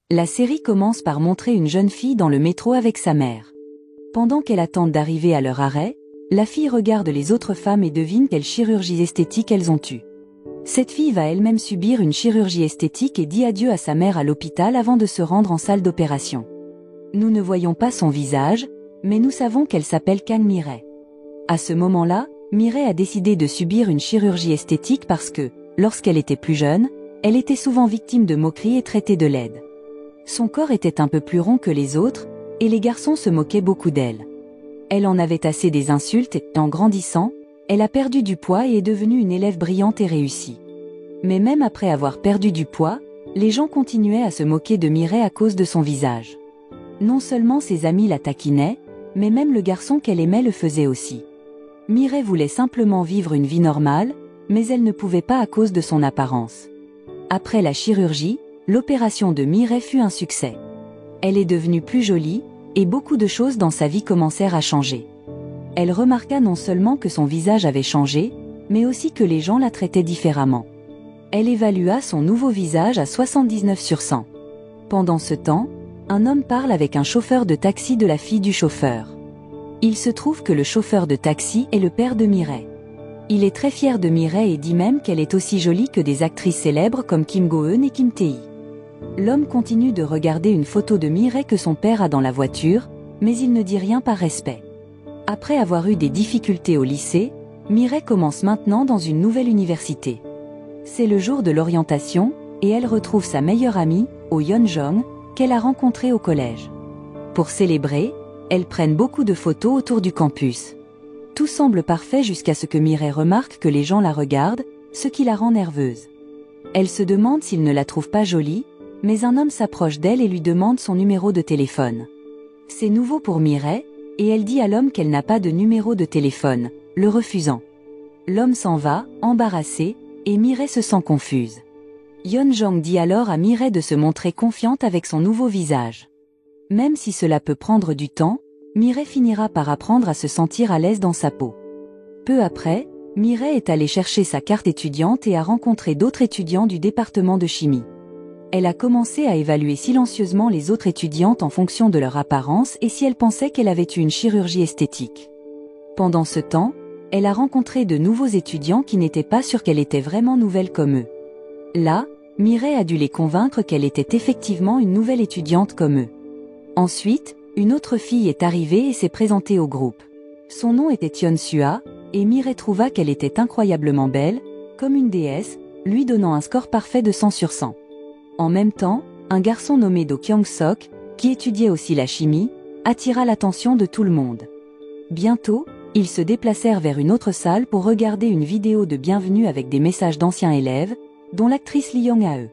La série commence par montrer une jeune fille dans le métro avec sa mère. Pendant qu'elle attend d'arriver à leur arrêt, la fille regarde les autres femmes et devine quelle chirurgie esthétique elles ont eue. Cette fille va elle-même subir une chirurgie esthétique et dit adieu à sa mère à l'hôpital avant de se rendre en salle d'opération. Nous ne voyons pas son visage, mais nous savons qu'elle s'appelle Kang Mireille. À ce moment-là, Mireille a décidé de subir une chirurgie esthétique parce que, lorsqu'elle était plus jeune, elle était souvent victime de moqueries et traitée de laide. Son corps était un peu plus rond que les autres, et les garçons se moquaient beaucoup d'elle. Elle en avait assez des insultes et, en grandissant, elle a perdu du poids et est devenue une élève brillante et réussie. Mais même après avoir perdu du poids, les gens continuaient à se moquer de Mireille à cause de son visage. Non seulement ses amis la taquinaient, mais même le garçon qu'elle aimait le faisait aussi. Mireille voulait simplement vivre une vie normale, mais elle ne pouvait pas à cause de son apparence. Après la chirurgie, l'opération de Mireille fut un succès. Elle est devenue plus jolie, et beaucoup de choses dans sa vie commencèrent à changer. Elle remarqua non seulement que son visage avait changé, mais aussi que les gens la traitaient différemment. Elle évalua son nouveau visage à 79 sur 100. Pendant ce temps, un homme parle avec un chauffeur de taxi de la fille du chauffeur. Il se trouve que le chauffeur de taxi est le père de Mireille. Il est très fier de Mireille et dit même qu'elle est aussi jolie que des actrices célèbres comme Kim Go-eun et Kim Tae-hee. L'homme continue de regarder une photo de Mireille que son père a dans la voiture, mais il ne dit rien par respect. Après avoir eu des difficultés au lycée, Mireille commence maintenant dans une nouvelle université. C'est le jour de l'orientation, et elle retrouve sa meilleure amie, Oh Yeon-jong, qu'elle a rencontrée au collège. Pour célébrer, elles prennent beaucoup de photos autour du campus. Tout semble parfait jusqu'à ce que Mireille remarque que les gens la regardent, ce qui la rend nerveuse. Elle se demande s'il ne la trouve pas jolie, mais un homme s'approche d'elle et lui demande son numéro de téléphone. C'est nouveau pour Mireille, et elle dit à l'homme qu'elle n'a pas de numéro de téléphone, le refusant. L'homme s'en va, embarrassé, et Mireille se sent confuse. Yeon-jong dit alors à Mireille de se montrer confiante avec son nouveau visage. Même si cela peut prendre du temps, Mireille finira par apprendre à se sentir à l'aise dans sa peau. Peu après, Mireille est allée chercher sa carte étudiante et a rencontré d'autres étudiants du département de chimie. Elle a commencé à évaluer silencieusement les autres étudiantes en fonction de leur apparence et si elle pensait qu'elle avait eu une chirurgie esthétique. Pendant ce temps, elle a rencontré de nouveaux étudiants qui n'étaient pas sûrs qu'elle était vraiment nouvelle comme eux. Là, Mireille a dû les convaincre qu'elle était effectivement une nouvelle étudiante comme eux. Ensuite, une autre fille est arrivée et s'est présentée au groupe. Son nom était Yeon-sua, et Mireille trouva qu'elle était incroyablement belle, comme une déesse, lui donnant un score parfait de 100 sur 100. En même temps, un garçon nommé Do Kyung-sok, qui étudiait aussi la chimie, attira l'attention de tout le monde. Bientôt, ils se déplacèrent vers une autre salle pour regarder une vidéo de bienvenue avec des messages d'anciens élèves, dont l'actrice Lee Young-ae.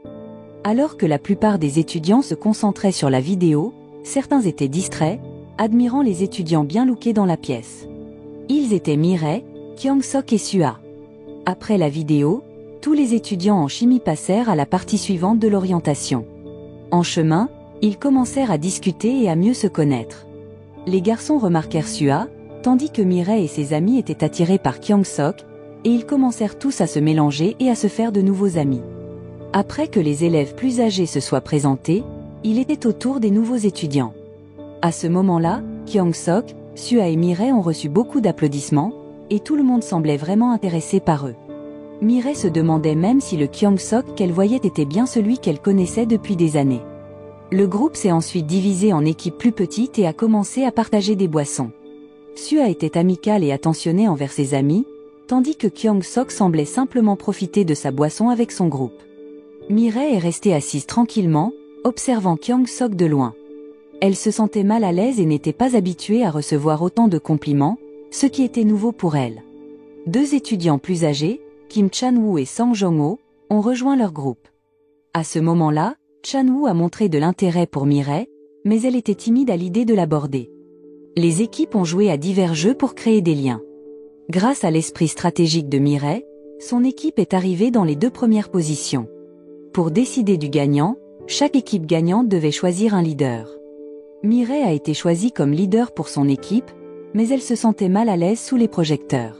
Alors que la plupart des étudiants se concentraient sur la vidéo, certains étaient distraits, admirant les étudiants bien lookés dans la pièce. Ils étaient Mireille, Kyung-sok et Sua. Après la vidéo, tous les étudiants en chimie passèrent à la partie suivante de l'orientation. En chemin, ils commencèrent à discuter et à mieux se connaître. Les garçons remarquèrent Sua, tandis que Mireille et ses amis étaient attirés par Kyung-sok, et ils commencèrent tous à se mélanger et à se faire de nouveaux amis. Après que les élèves plus âgés se soient présentés, il était au tour des nouveaux étudiants. À ce moment-là, Kyung-sok, Sua et Mireille ont reçu beaucoup d'applaudissements, et tout le monde semblait vraiment intéressé par eux. Mireille se demandait même si le Kyung-sok qu'elle voyait était bien celui qu'elle connaissait depuis des années. Le groupe s'est ensuite divisé en équipes plus petites et a commencé à partager des boissons. Sua était amical et attentionné envers ses amis, tandis que Kyung-sok semblait simplement profiter de sa boisson avec son groupe. Mireille est restée assise tranquillement, observant Kyung-sok de loin. Elle se sentait mal à l'aise et n'était pas habituée à recevoir autant de compliments, ce qui était nouveau pour elle. Deux étudiants plus âgés, Kim Chan-woo et Sang Jong-ho, ont rejoint leur groupe. À ce moment-là, Chan-woo a montré de l'intérêt pour Mireille, mais elle était timide à l'idée de l'aborder. Les équipes ont joué à divers jeux pour créer des liens. Grâce à l'esprit stratégique de Mireille, son équipe est arrivée dans les 2 premières positions. Pour décider du gagnant, chaque équipe gagnante devait choisir un leader. Mireille a été choisie comme leader pour son équipe, mais elle se sentait mal à l'aise sous les projecteurs.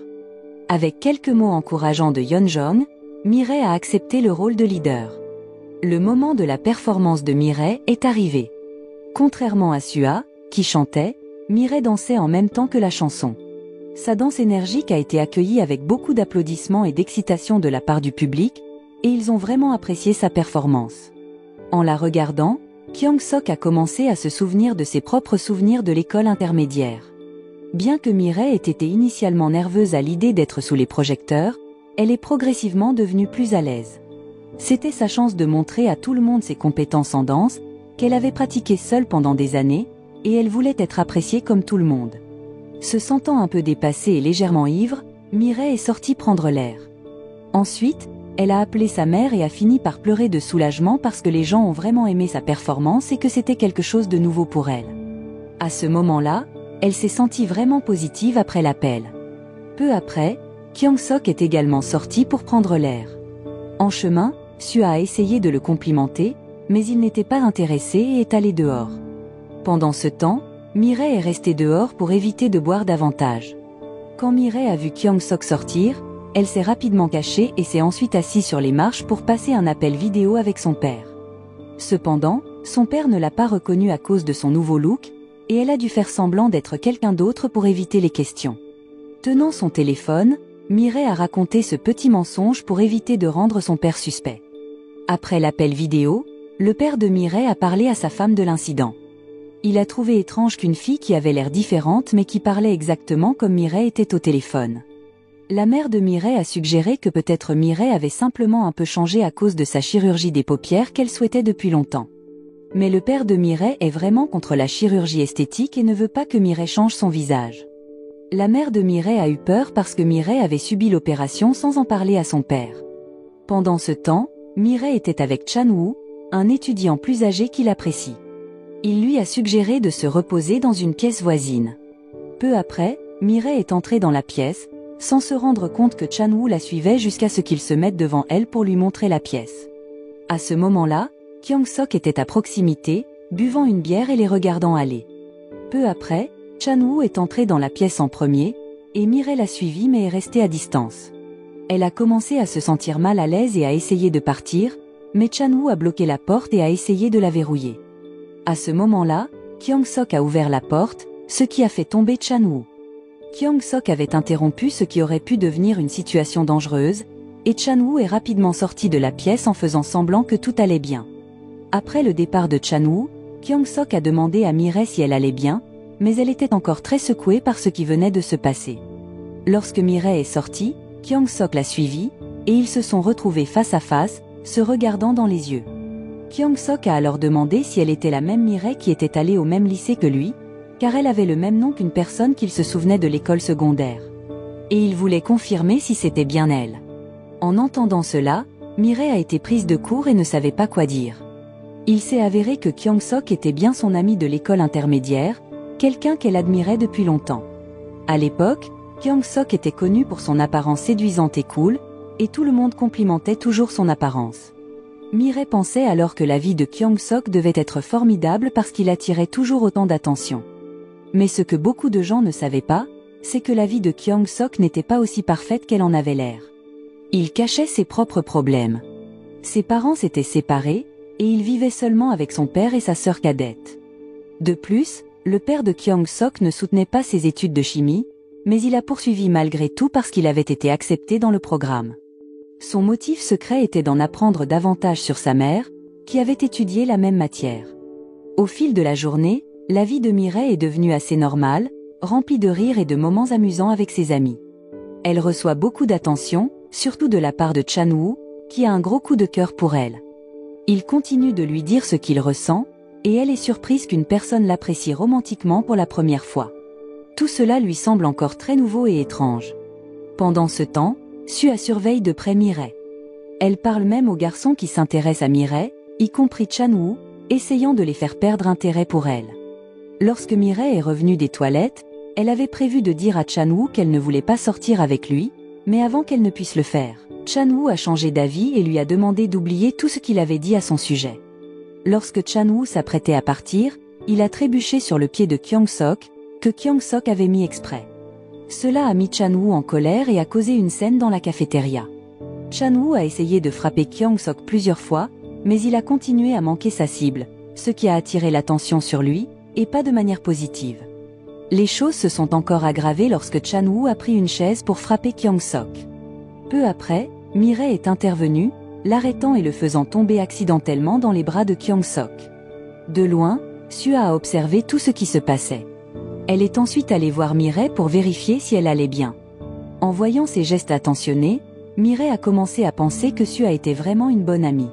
Avec quelques mots encourageants de Yeon-jong, Mireille a accepté le rôle de leader. Le moment de la performance de Mireille est arrivé. Contrairement à Sua, qui chantait, Mireille dansait en même temps que la chanson. Sa danse énergique a été accueillie avec beaucoup d'applaudissements et d'excitation de la part du public, et ils ont vraiment apprécié sa performance. En la regardant, Kyung-sok a commencé à se souvenir de ses propres souvenirs de l'école intermédiaire. Bien que Mireille ait été initialement nerveuse à l'idée d'être sous les projecteurs, elle est progressivement devenue plus à l'aise. C'était sa chance de montrer à tout le monde ses compétences en danse, qu'elle avait pratiquées seule pendant des années, et elle voulait être appréciée comme tout le monde. Se sentant un peu dépassée et légèrement ivre, Mireille est sortie prendre l'air. Ensuite, elle a appelé sa mère et a fini par pleurer de soulagement parce que les gens ont vraiment aimé sa performance et que c'était quelque chose de nouveau pour elle. À ce moment-là, elle s'est sentie vraiment positive après l'appel. Peu après, Kyung-sok est également sorti pour prendre l'air. En chemin, Sua a essayé de le complimenter, mais il n'était pas intéressé et est allé dehors. Pendant ce temps, Mireille est restée dehors pour éviter de boire davantage. Quand Mireille a vu Kyung-sok sortir, elle s'est rapidement cachée et s'est ensuite assise sur les marches pour passer un appel vidéo avec son père. Cependant, son père ne l'a pas reconnue à cause de son nouveau look, et elle a dû faire semblant d'être quelqu'un d'autre pour éviter les questions. Tenant son téléphone, Mireille a raconté ce petit mensonge pour éviter de rendre son père suspect. Après l'appel vidéo, le père de Mireille a parlé à sa femme de l'incident. Il a trouvé étrange qu'une fille qui avait l'air différente mais qui parlait exactement comme Mireille était au téléphone. La mère de Mireille a suggéré que peut-être Mireille avait simplement un peu changé à cause de sa chirurgie des paupières qu'elle souhaitait depuis longtemps. Mais le père de Mireille est vraiment contre la chirurgie esthétique et ne veut pas que Mireille change son visage. La mère de Mireille a eu peur parce que Mireille avait subi l'opération sans en parler à son père. Pendant ce temps, Mireille était avec Chan-woo, un étudiant plus âgé qu'il apprécie. Il lui a suggéré de se reposer dans une pièce voisine. Peu après, Mireille est entrée dans la pièce, sans se rendre compte que Chan-woo la suivait jusqu'à ce qu'il se mette devant elle pour lui montrer la pièce. À ce moment-là, Kyung-sok était à proximité, buvant une bière et les regardant aller. Peu après, Chan-woo est entrée dans la pièce en premier, et Mireille l'a suivie mais est restée à distance. Elle a commencé à se sentir mal à l'aise et a essayé de partir, mais Chan-woo a bloqué la porte et a essayé de la verrouiller. À ce moment-là, Kyung-sok a ouvert la porte, ce qui a fait tomber Chan-woo. Kyung-sok avait interrompu ce qui aurait pu devenir une situation dangereuse, et Chan-woo est rapidement sorti de la pièce en faisant semblant que tout allait bien. Après le départ de Chan-woo, Kyung-sok a demandé à Mireille si elle allait bien, mais elle était encore très secouée par ce qui venait de se passer. Lorsque Mireille est sortie, Kyung-sok l'a suivie, et ils se sont retrouvés face à face, se regardant dans les yeux. Kyung-sok a alors demandé si elle était la même Mireille qui était allée au même lycée que lui, car elle avait le même nom qu'une personne qu'il se souvenait de l'école secondaire. Et il voulait confirmer si c'était bien elle. En entendant cela, Mireille a été prise de court et ne savait pas quoi dire. Il s'est avéré que Kyung-sok était bien son ami de l'école intermédiaire, quelqu'un qu'elle admirait depuis longtemps. À l'époque, Kyung-sok était connu pour son apparence séduisante et cool, et tout le monde complimentait toujours son apparence. Mireille pensait alors que la vie de Kyung-sok devait être formidable parce qu'il attirait toujours autant d'attention. Mais ce que beaucoup de gens ne savaient pas, c'est que la vie de Kyung-sok n'était pas aussi parfaite qu'elle en avait l'air. Il cachait ses propres problèmes. Ses parents s'étaient séparés, et il vivait seulement avec son père et sa sœur cadette. De plus, le père de Kyung-sok ne soutenait pas ses études de chimie, mais il a poursuivi malgré tout parce qu'il avait été accepté dans le programme. Son motif secret était d'en apprendre davantage sur sa mère, qui avait étudié la même matière. Au fil de la journée, la vie de Mireille est devenue assez normale, remplie de rires et de moments amusants avec ses amis. Elle reçoit beaucoup d'attention, surtout de la part de Chan-woo, qui a un gros coup de cœur pour elle. Il continue de lui dire ce qu'il ressent, et elle est surprise qu'une personne l'apprécie romantiquement pour la première fois. Tout cela lui semble encore très nouveau et étrange. Pendant ce temps, Sua surveille de près Mireille. Elle parle même aux garçons qui s'intéressent à Mireille, y compris Chan-woo, essayant de les faire perdre intérêt pour elle. Lorsque Mireille est revenue des toilettes, elle avait prévu de dire à Chan-woo qu'elle ne voulait pas sortir avec lui, mais avant qu'elle ne puisse le faire, Chan-woo a changé d'avis et lui a demandé d'oublier tout ce qu'il avait dit à son sujet. Lorsque Chan-woo s'apprêtait à partir, il a trébuché sur le pied de Kyung-sok, que Kyung-sok avait mis exprès. Cela a mis Chan-woo en colère et a causé une scène dans la cafétéria. Chan-woo a essayé de frapper Kyung-sok plusieurs fois, mais il a continué à manquer sa cible, ce qui a attiré l'attention sur lui, et pas de manière positive. Les choses se sont encore aggravées lorsque Chan-woo a pris une chaise pour frapper Kyung-sok. Peu après, Mireille est intervenue, l'arrêtant et le faisant tomber accidentellement dans les bras de Kyung-sok. De loin, Sua a observé tout ce qui se passait. Elle est ensuite allée voir Mireille pour vérifier si elle allait bien. En voyant ses gestes attentionnés, Mireille a commencé à penser que Sua était vraiment une bonne amie.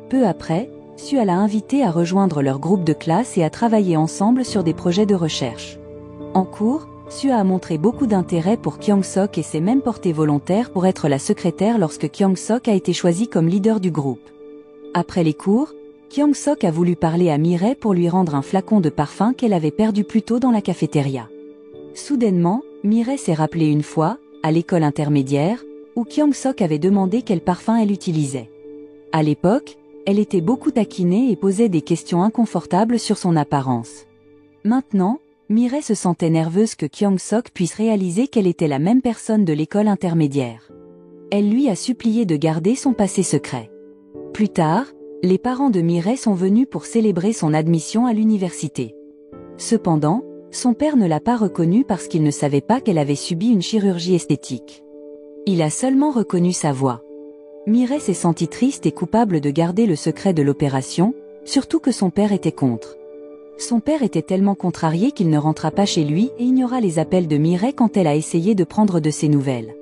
Peu après, Sua l'a invitée à rejoindre leur groupe de classe et à travailler ensemble sur des projets de recherche. En cours, Sua a montré beaucoup d'intérêt pour Kyung-sok et s'est même portée volontaire pour être la secrétaire lorsque Kyung-sok a été choisi comme leader du groupe. Après les cours, Kyung-sok a voulu parler à Mireille pour lui rendre un flacon de parfum qu'elle avait perdu plus tôt dans la cafétéria. Soudainement, Mireille s'est rappelé une fois, à l'école intermédiaire, où Kyung-sok avait demandé quel parfum elle utilisait. À l'époque, elle était beaucoup taquinée et posait des questions inconfortables sur son apparence. Maintenant, Mireille se sentait nerveuse que Kyung-sok puisse réaliser qu'elle était la même personne de l'école intermédiaire. Elle lui a supplié de garder son passé secret. Plus tard, les parents de Mireille sont venus pour célébrer son admission à l'université. Cependant, son père ne l'a pas reconnue parce qu'il ne savait pas qu'elle avait subi une chirurgie esthétique. Il a seulement reconnu sa voix. Mireille s'est sentie triste et coupable de garder le secret de l'opération, surtout que son père était contre. Son père était tellement contrarié qu'il ne rentra pas chez lui et ignora les appels de Mireille quand elle a essayé de prendre de ses nouvelles.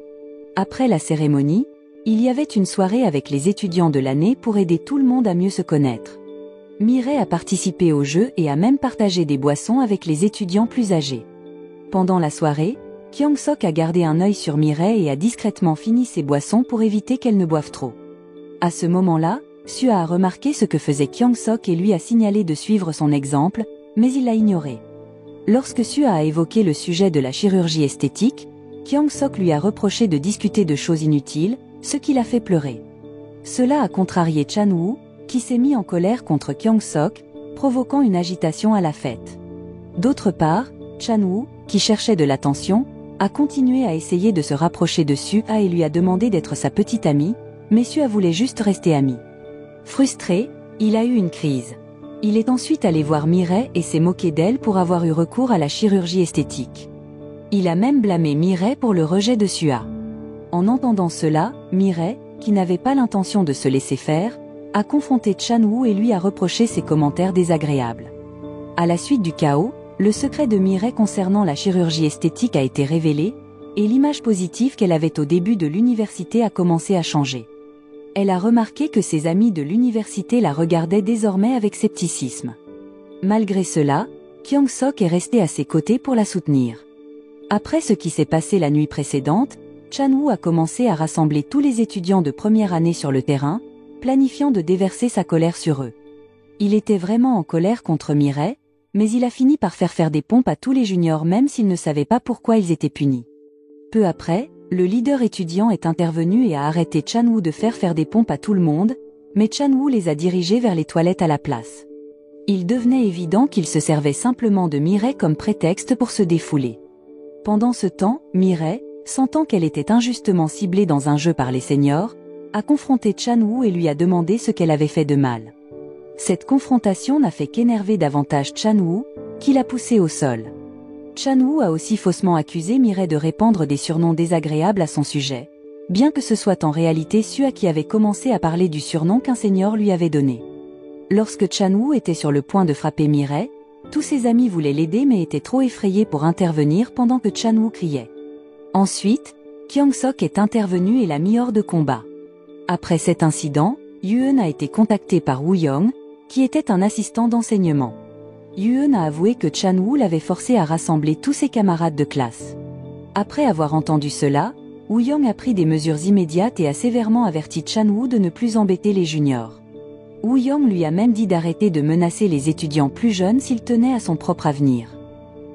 Après la cérémonie, il y avait une soirée avec les étudiants de l'année pour aider tout le monde à mieux se connaître. Mireille a participé au jeu et a même partagé des boissons avec les étudiants plus âgés. Pendant la soirée, Kyung-sok a gardé un œil sur Mireille et a discrètement fini ses boissons pour éviter qu'elle ne boive trop. À ce moment-là, Sua a remarqué ce que faisait Kyung-sok et lui a signalé de suivre son exemple, mais il l'a ignoré. Lorsque Sua a évoqué le sujet de la chirurgie esthétique, Kyung-sok lui a reproché de discuter de choses inutiles, ce qui l'a fait pleurer. Cela a contrarié Chan-woo, qui s'est mis en colère contre Kyung-sok, provoquant une agitation à la fête. D'autre part, Chan-woo, qui cherchait de l'attention, a continué à essayer de se rapprocher de Sua et lui a demandé d'être sa petite amie, mais Sua voulait juste rester amie. Frustré, il a eu une crise. Il est ensuite allé voir Mireille et s'est moqué d'elle pour avoir eu recours à la chirurgie esthétique. Il a même blâmé Mireille pour le rejet de Sua. En entendant cela, Mireille, qui n'avait pas l'intention de se laisser faire, a confronté Chan-woo et lui a reproché ses commentaires désagréables. À la suite du chaos, le secret de Mireille concernant la chirurgie esthétique a été révélé, et l'image positive qu'elle avait au début de l'université a commencé à changer. Elle a remarqué que ses amis de l'université la regardaient désormais avec scepticisme. Malgré cela, Kyung-sok est resté à ses côtés pour la soutenir. Après ce qui s'est passé la nuit précédente, Chan-woo a commencé à rassembler tous les étudiants de première année sur le terrain, planifiant de déverser sa colère sur eux. Il était vraiment en colère contre Mireille, mais il a fini par faire des pompes à tous les juniors même s'ils ne savaient pas pourquoi ils étaient punis. Peu après, le leader étudiant est intervenu et a arrêté Chan-woo de faire des pompes à tout le monde, mais Chan-woo les a dirigés vers les toilettes à la place. Il devenait évident qu'il se servait simplement de Mireille comme prétexte pour se défouler. Pendant ce temps, Mireille, sentant qu'elle était injustement ciblée dans un jeu par les seniors, a confronté Chan-woo et lui a demandé ce qu'elle avait fait de mal. Cette confrontation n'a fait qu'énerver davantage Chan-woo, qui l'a poussé au sol. Chan-woo a aussi faussement accusé Mireille de répandre des surnoms désagréables à son sujet, bien que ce soit en réalité Sua qui avait commencé à parler du surnom qu'un senior lui avait donné. Lorsque Chan-woo était sur le point de frapper Mireille, tous ses amis voulaient l'aider mais étaient trop effrayés pour intervenir pendant que Chan-woo criait. Ensuite, Kyung-sok est intervenu et l'a mis hors de combat. Après cet incident, Yoon a été contacté par Woo-young, qui était un assistant d'enseignement. Yoon a avoué que Chan-woo l'avait forcé à rassembler tous ses camarades de classe. Après avoir entendu cela, Woo-young a pris des mesures immédiates et a sévèrement averti Chan-woo de ne plus embêter les juniors. Woo-young lui a même dit d'arrêter de menacer les étudiants plus jeunes s'il tenait à son propre avenir.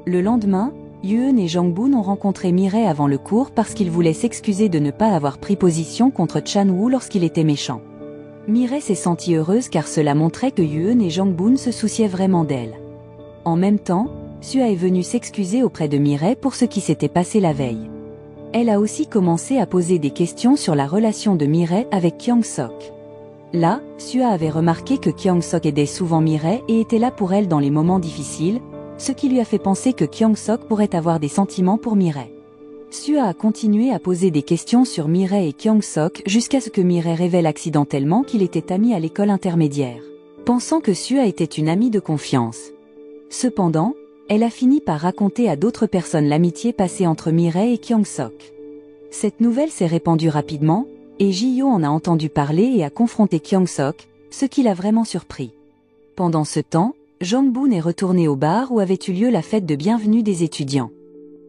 Le lendemain, Yoon et Jong-boon ont rencontré Mireille avant le cours parce qu'ils voulaient s'excuser de ne pas avoir pris position contre Chan-woo lorsqu'il était méchant. Mireille s'est sentie heureuse car cela montrait que Yoon et Jong-boon se souciaient vraiment d'elle. En même temps, Sua est venue s'excuser auprès de Mireille pour ce qui s'était passé la veille. Elle a aussi commencé à poser des questions sur la relation de Mireille avec Kyung-sok. Là, Sua avait remarqué que Kyung-sok aidait souvent Mireille et était là pour elle dans les moments difficiles, ce qui lui a fait penser que Kyung-sok pourrait avoir des sentiments pour Mireille. Sua a continué à poser des questions sur Mireille et Kyung-sok jusqu'à ce que Mireille révèle accidentellement qu'il était ami à l'école intermédiaire, pensant que Sua était une amie de confiance. Cependant, elle a fini par raconter à d'autres personnes l'amitié passée entre Mireille et Kyung-sok. Cette nouvelle s'est répandue rapidement, et Ji-yo en a entendu parler et a confronté Kyung-sok, ce qui l'a vraiment surpris. Pendant ce temps, Jong-boon est retournée au bar où avait eu lieu la fête de bienvenue des étudiants.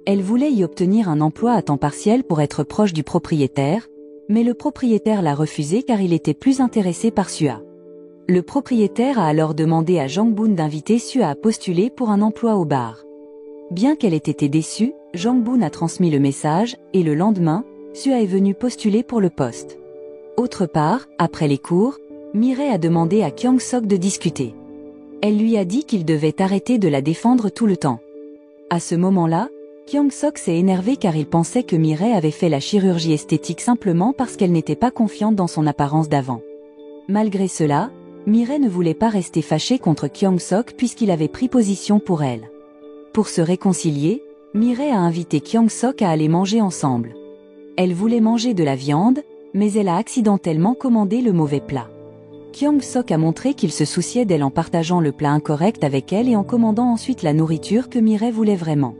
Elle voulait y obtenir un emploi à temps partiel pour être proche du propriétaire, mais le propriétaire l'a refusé car il était plus intéressé par Sua. Le propriétaire a alors demandé à Jong-boon d'inviter Sua à postuler pour un emploi au bar. Bien qu'elle ait été déçue, Jong-boon a transmis le message, et le lendemain, Sua est venue postuler pour le poste. Autre part, après les cours, Mireille a demandé à Kyung-sok de discuter. Elle lui a dit qu'il devait arrêter de la défendre tout le temps. À ce moment-là, Kyung-sok s'est énervé car il pensait que Mireille avait fait la chirurgie esthétique simplement parce qu'elle n'était pas confiante dans son apparence d'avant. Malgré cela, Mireille ne voulait pas rester fâchée contre Kyung-sok puisqu'il avait pris position pour elle. Pour se réconcilier, Mireille a invité Kyung-sok à aller manger ensemble. Elle voulait manger de la viande, mais elle a accidentellement commandé le mauvais plat. Kyung-sok a montré qu'il se souciait d'elle en partageant le plat incorrect avec elle et en commandant ensuite la nourriture que Mireille voulait vraiment.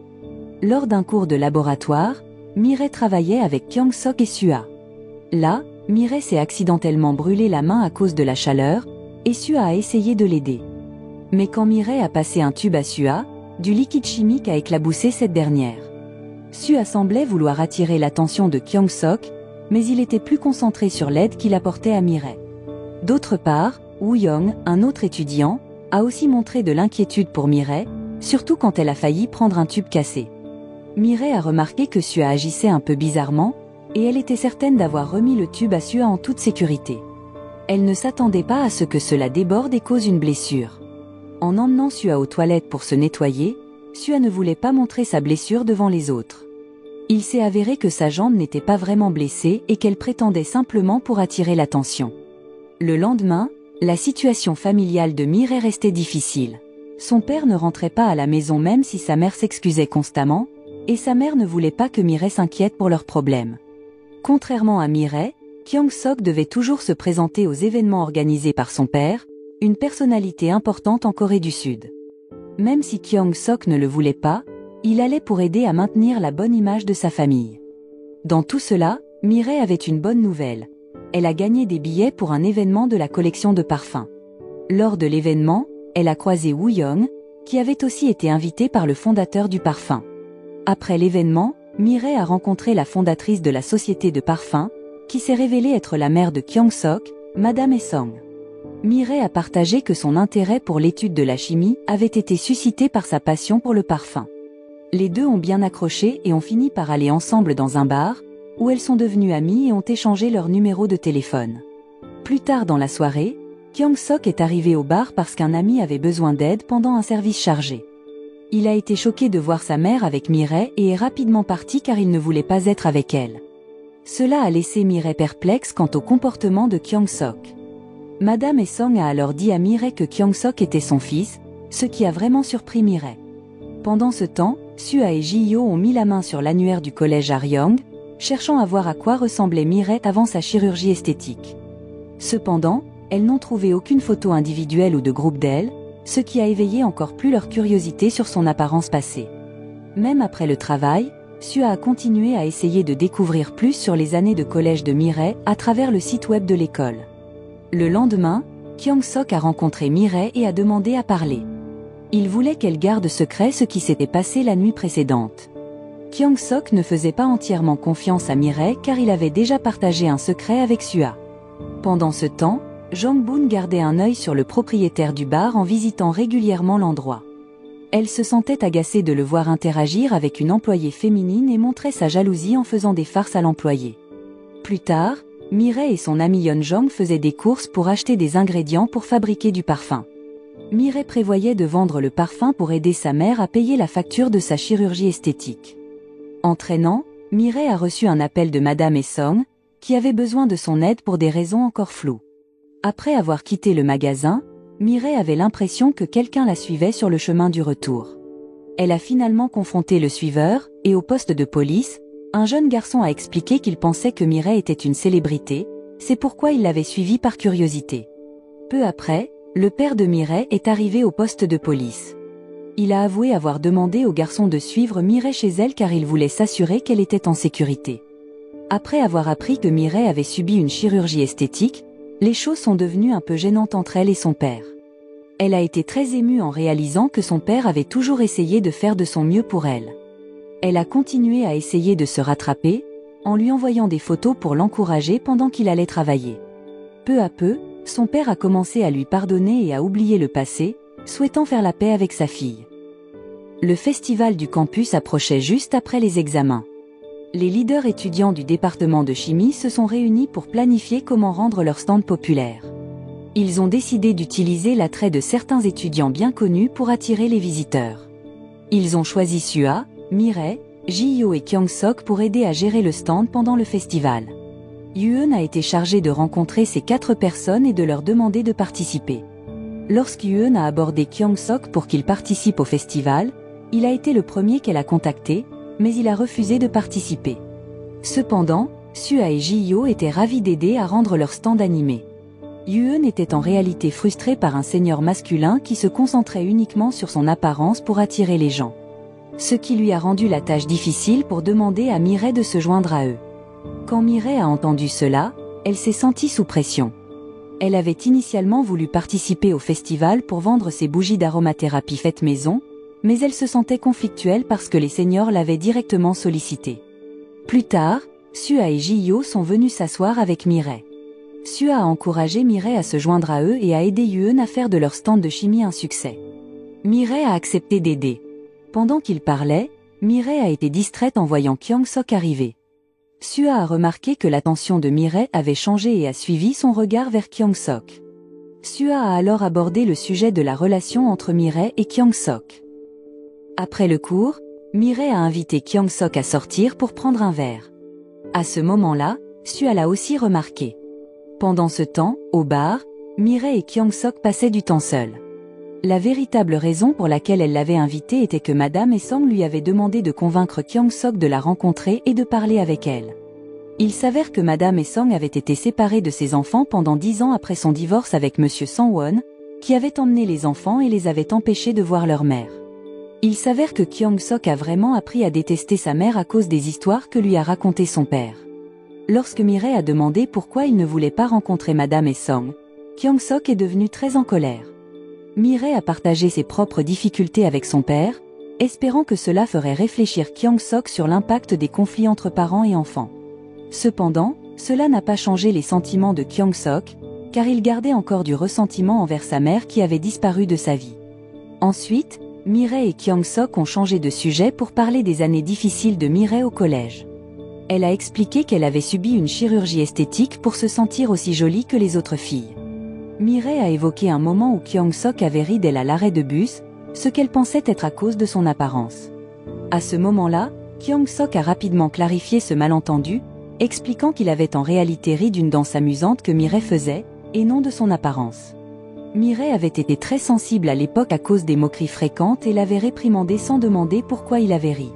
Lors d'un cours de laboratoire, Mireille travaillait avec Kyung-sok et Sua. Là, Mireille s'est accidentellement brûlé la main à cause de la chaleur, et Sua a essayé de l'aider. Mais quand Mireille a passé un tube à Sua, du liquide chimique a éclaboussé cette dernière. Sua semblait vouloir attirer l'attention de Kyung-sok, mais il était plus concentré sur l'aide qu'il apportait à Mireille. D'autre part, Woo-young, un autre étudiant, a aussi montré de l'inquiétude pour Mireille, surtout quand elle a failli prendre un tube cassé. Mireille a remarqué que Sua agissait un peu bizarrement, et elle était certaine d'avoir remis le tube à Sua en toute sécurité. Elle ne s'attendait pas à ce que cela déborde et cause une blessure. En emmenant Sua aux toilettes pour se nettoyer, Sua ne voulait pas montrer sa blessure devant les autres. Il s'est avéré que sa jambe n'était pas vraiment blessée et qu'elle prétendait simplement pour attirer l'attention. Le lendemain, la situation familiale de Mireille restait difficile. Son père ne rentrait pas à la maison même si sa mère s'excusait constamment, et sa mère ne voulait pas que Mireille s'inquiète pour leurs problèmes. Contrairement à Mireille, Kyung-sok devait toujours se présenter aux événements organisés par son père, une personnalité importante en Corée du Sud. Même si Kyung-sok ne le voulait pas, il allait pour aider à maintenir la bonne image de sa famille. Dans tout cela, Mireille avait une bonne nouvelle. Elle a gagné des billets pour un événement de la collection de parfums. Lors de l'événement, elle a croisé Woo-young, qui avait aussi été invité par le fondateur du parfum. Après l'événement, Mireille a rencontré la fondatrice de la société de parfums, qui s'est révélée être la mère de Kyung-sok, Madame Esong. Mireille a partagé que son intérêt pour l'étude de la chimie avait été suscité par sa passion pour le parfum. Les deux ont bien accroché et ont fini par aller ensemble dans un bar, où elles sont devenues amies et ont échangé leurs numéros de téléphone. Plus tard dans la soirée, Kyung-sok est arrivé au bar parce qu'un ami avait besoin d'aide pendant un service chargé. Il a été choqué de voir sa mère avec Mireille et est rapidement parti car il ne voulait pas être avec elle. Cela a laissé Mireille perplexe quant au comportement de Kyung-sok. Madame Esong a alors dit à Mireille que Kyung-sok était son fils, ce qui a vraiment surpris Mireille. Pendant ce temps, Sua et Ji-yo ont mis la main sur l'annuaire du collège Aryong, cherchant à voir à quoi ressemblait Mireille avant sa chirurgie esthétique. Cependant, elles n'ont trouvé aucune photo individuelle ou de groupe d'elle, ce qui a éveillé encore plus leur curiosité sur son apparence passée. Même après le travail, Sua a continué à essayer de découvrir plus sur les années de collège de Mireille à travers le site web de l'école. Le lendemain, Kyung-sok a rencontré Mireille et a demandé à parler. Il voulait qu'elle garde secret ce qui s'était passé la nuit précédente. Kyung-sok ne faisait pas entièrement confiance à Mireille car il avait déjà partagé un secret avec Sua. Pendant ce temps, Jong-boon gardait un œil sur le propriétaire du bar en visitant régulièrement l'endroit. Elle se sentait agacée de le voir interagir avec une employée féminine et montrait sa jalousie en faisant des farces à l'employé. Plus tard, Mireille et son ami Yeon-jong faisaient des courses pour acheter des ingrédients pour fabriquer du parfum. Mireille prévoyait de vendre le parfum pour aider sa mère à payer la facture de sa chirurgie esthétique. Entraînant, Mireille a reçu un appel de Madame Esong, qui avait besoin de son aide pour des raisons encore floues. Après avoir quitté le magasin, Mireille avait l'impression que quelqu'un la suivait sur le chemin du retour. Elle a finalement confronté le suiveur, et au poste de police, un jeune garçon a expliqué qu'il pensait que Mireille était une célébrité, c'est pourquoi il l'avait suivie par curiosité. Peu après, le père de Mireille est arrivé au poste de police. Il a avoué avoir demandé au garçon de suivre Mireille chez elle car il voulait s'assurer qu'elle était en sécurité. Après avoir appris que Mireille avait subi une chirurgie esthétique, les choses sont devenues un peu gênantes entre elle et son père. Elle a été très émue en réalisant que son père avait toujours essayé de faire de son mieux pour elle. Elle a continué à essayer de se rattraper, en lui envoyant des photos pour l'encourager pendant qu'il allait travailler. Peu à peu, son père a commencé à lui pardonner et à oublier le passé, souhaitant faire la paix avec sa fille. Le festival du campus approchait juste après les examens. Les leaders étudiants du département de chimie se sont réunis pour planifier comment rendre leur stand populaire. Ils ont décidé d'utiliser l'attrait de certains étudiants bien connus pour attirer les visiteurs. Ils ont choisi Sua, Mireille, Ji-Hyo et Kyung-Sok pour aider à gérer le stand pendant le festival. Yoon a été chargé de rencontrer ces 4 personnes et de leur demander de participer. Lorsque Yoon a abordé Kyung-Sok pour qu'il participe au festival, il a été le premier qu'elle a contacté, mais il a refusé de participer. Cependant, Sua et Ji-Hyo étaient ravis d'aider à rendre leur stand animé. Yoon était en réalité frustré par un senior masculin qui se concentrait uniquement sur son apparence pour attirer les gens. Ce qui lui a rendu la tâche difficile pour demander à Mireille de se joindre à eux. Quand Mireille a entendu cela, elle s'est sentie sous pression. Elle avait initialement voulu participer au festival pour vendre ses bougies d'aromathérapie faites maison, mais elle se sentait conflictuelle parce que les seniors l'avaient directement sollicitée. Plus tard, Sua et Ji-Hyo sont venus s'asseoir avec Mireille. Sua a encouragé Mireille à se joindre à eux et a aidé Yoon à faire de leur stand de chimie un succès. Mireille a accepté d'aider. Pendant qu'ils parlaient, Mireille a été distraite en voyant Kyung-Sok arriver. Sua a remarqué que l'attention de Mireille avait changé et a suivi son regard vers Kyung-Sok. Sua a alors abordé le sujet de la relation entre Mireille et Kyung-Sok. Après le cours, Mireille a invité Kyung-Sok à sortir pour prendre un verre. À ce moment-là, Sua l'a aussi remarqué. Pendant ce temps, au bar, Mireille et Kyung-Sok passaient du temps seuls. La véritable raison pour laquelle elle l'avait invité était que Madame Esong lui avait demandé de convaincre Kyung-Sok de la rencontrer et de parler avec elle. Il s'avère que Madame Esong avait été séparée de ses enfants pendant 10 ans après son divorce avec Monsieur Sang-won, qui avait emmené les enfants et les avait empêchés de voir leur mère. Il s'avère que Kyung-Sok a vraiment appris à détester sa mère à cause des histoires que lui a racontées son père. Lorsque Mireille a demandé pourquoi il ne voulait pas rencontrer Madame Esong, Kyung-Sok est devenu très en colère. Mireille a partagé ses propres difficultés avec son père, espérant que cela ferait réfléchir Kyung-Sok sur l'impact des conflits entre parents et enfants. Cependant, cela n'a pas changé les sentiments de Kyung-Sok, car il gardait encore du ressentiment envers sa mère qui avait disparu de sa vie. Ensuite, Mireille et Kyung-Sok ont changé de sujet pour parler des années difficiles de Mireille au collège. Elle a expliqué qu'elle avait subi une chirurgie esthétique pour se sentir aussi jolie que les autres filles. Mireille a évoqué un moment où Kyung-Sok avait ri d'elle à l'arrêt de bus, ce qu'elle pensait être à cause de son apparence. À ce moment-là, Kyung-Sok a rapidement clarifié ce malentendu, expliquant qu'il avait en réalité ri d'une danse amusante que Mireille faisait, et non de son apparence. Mireille avait été très sensible à l'époque à cause des moqueries fréquentes et l'avait réprimandé sans demander pourquoi il avait ri.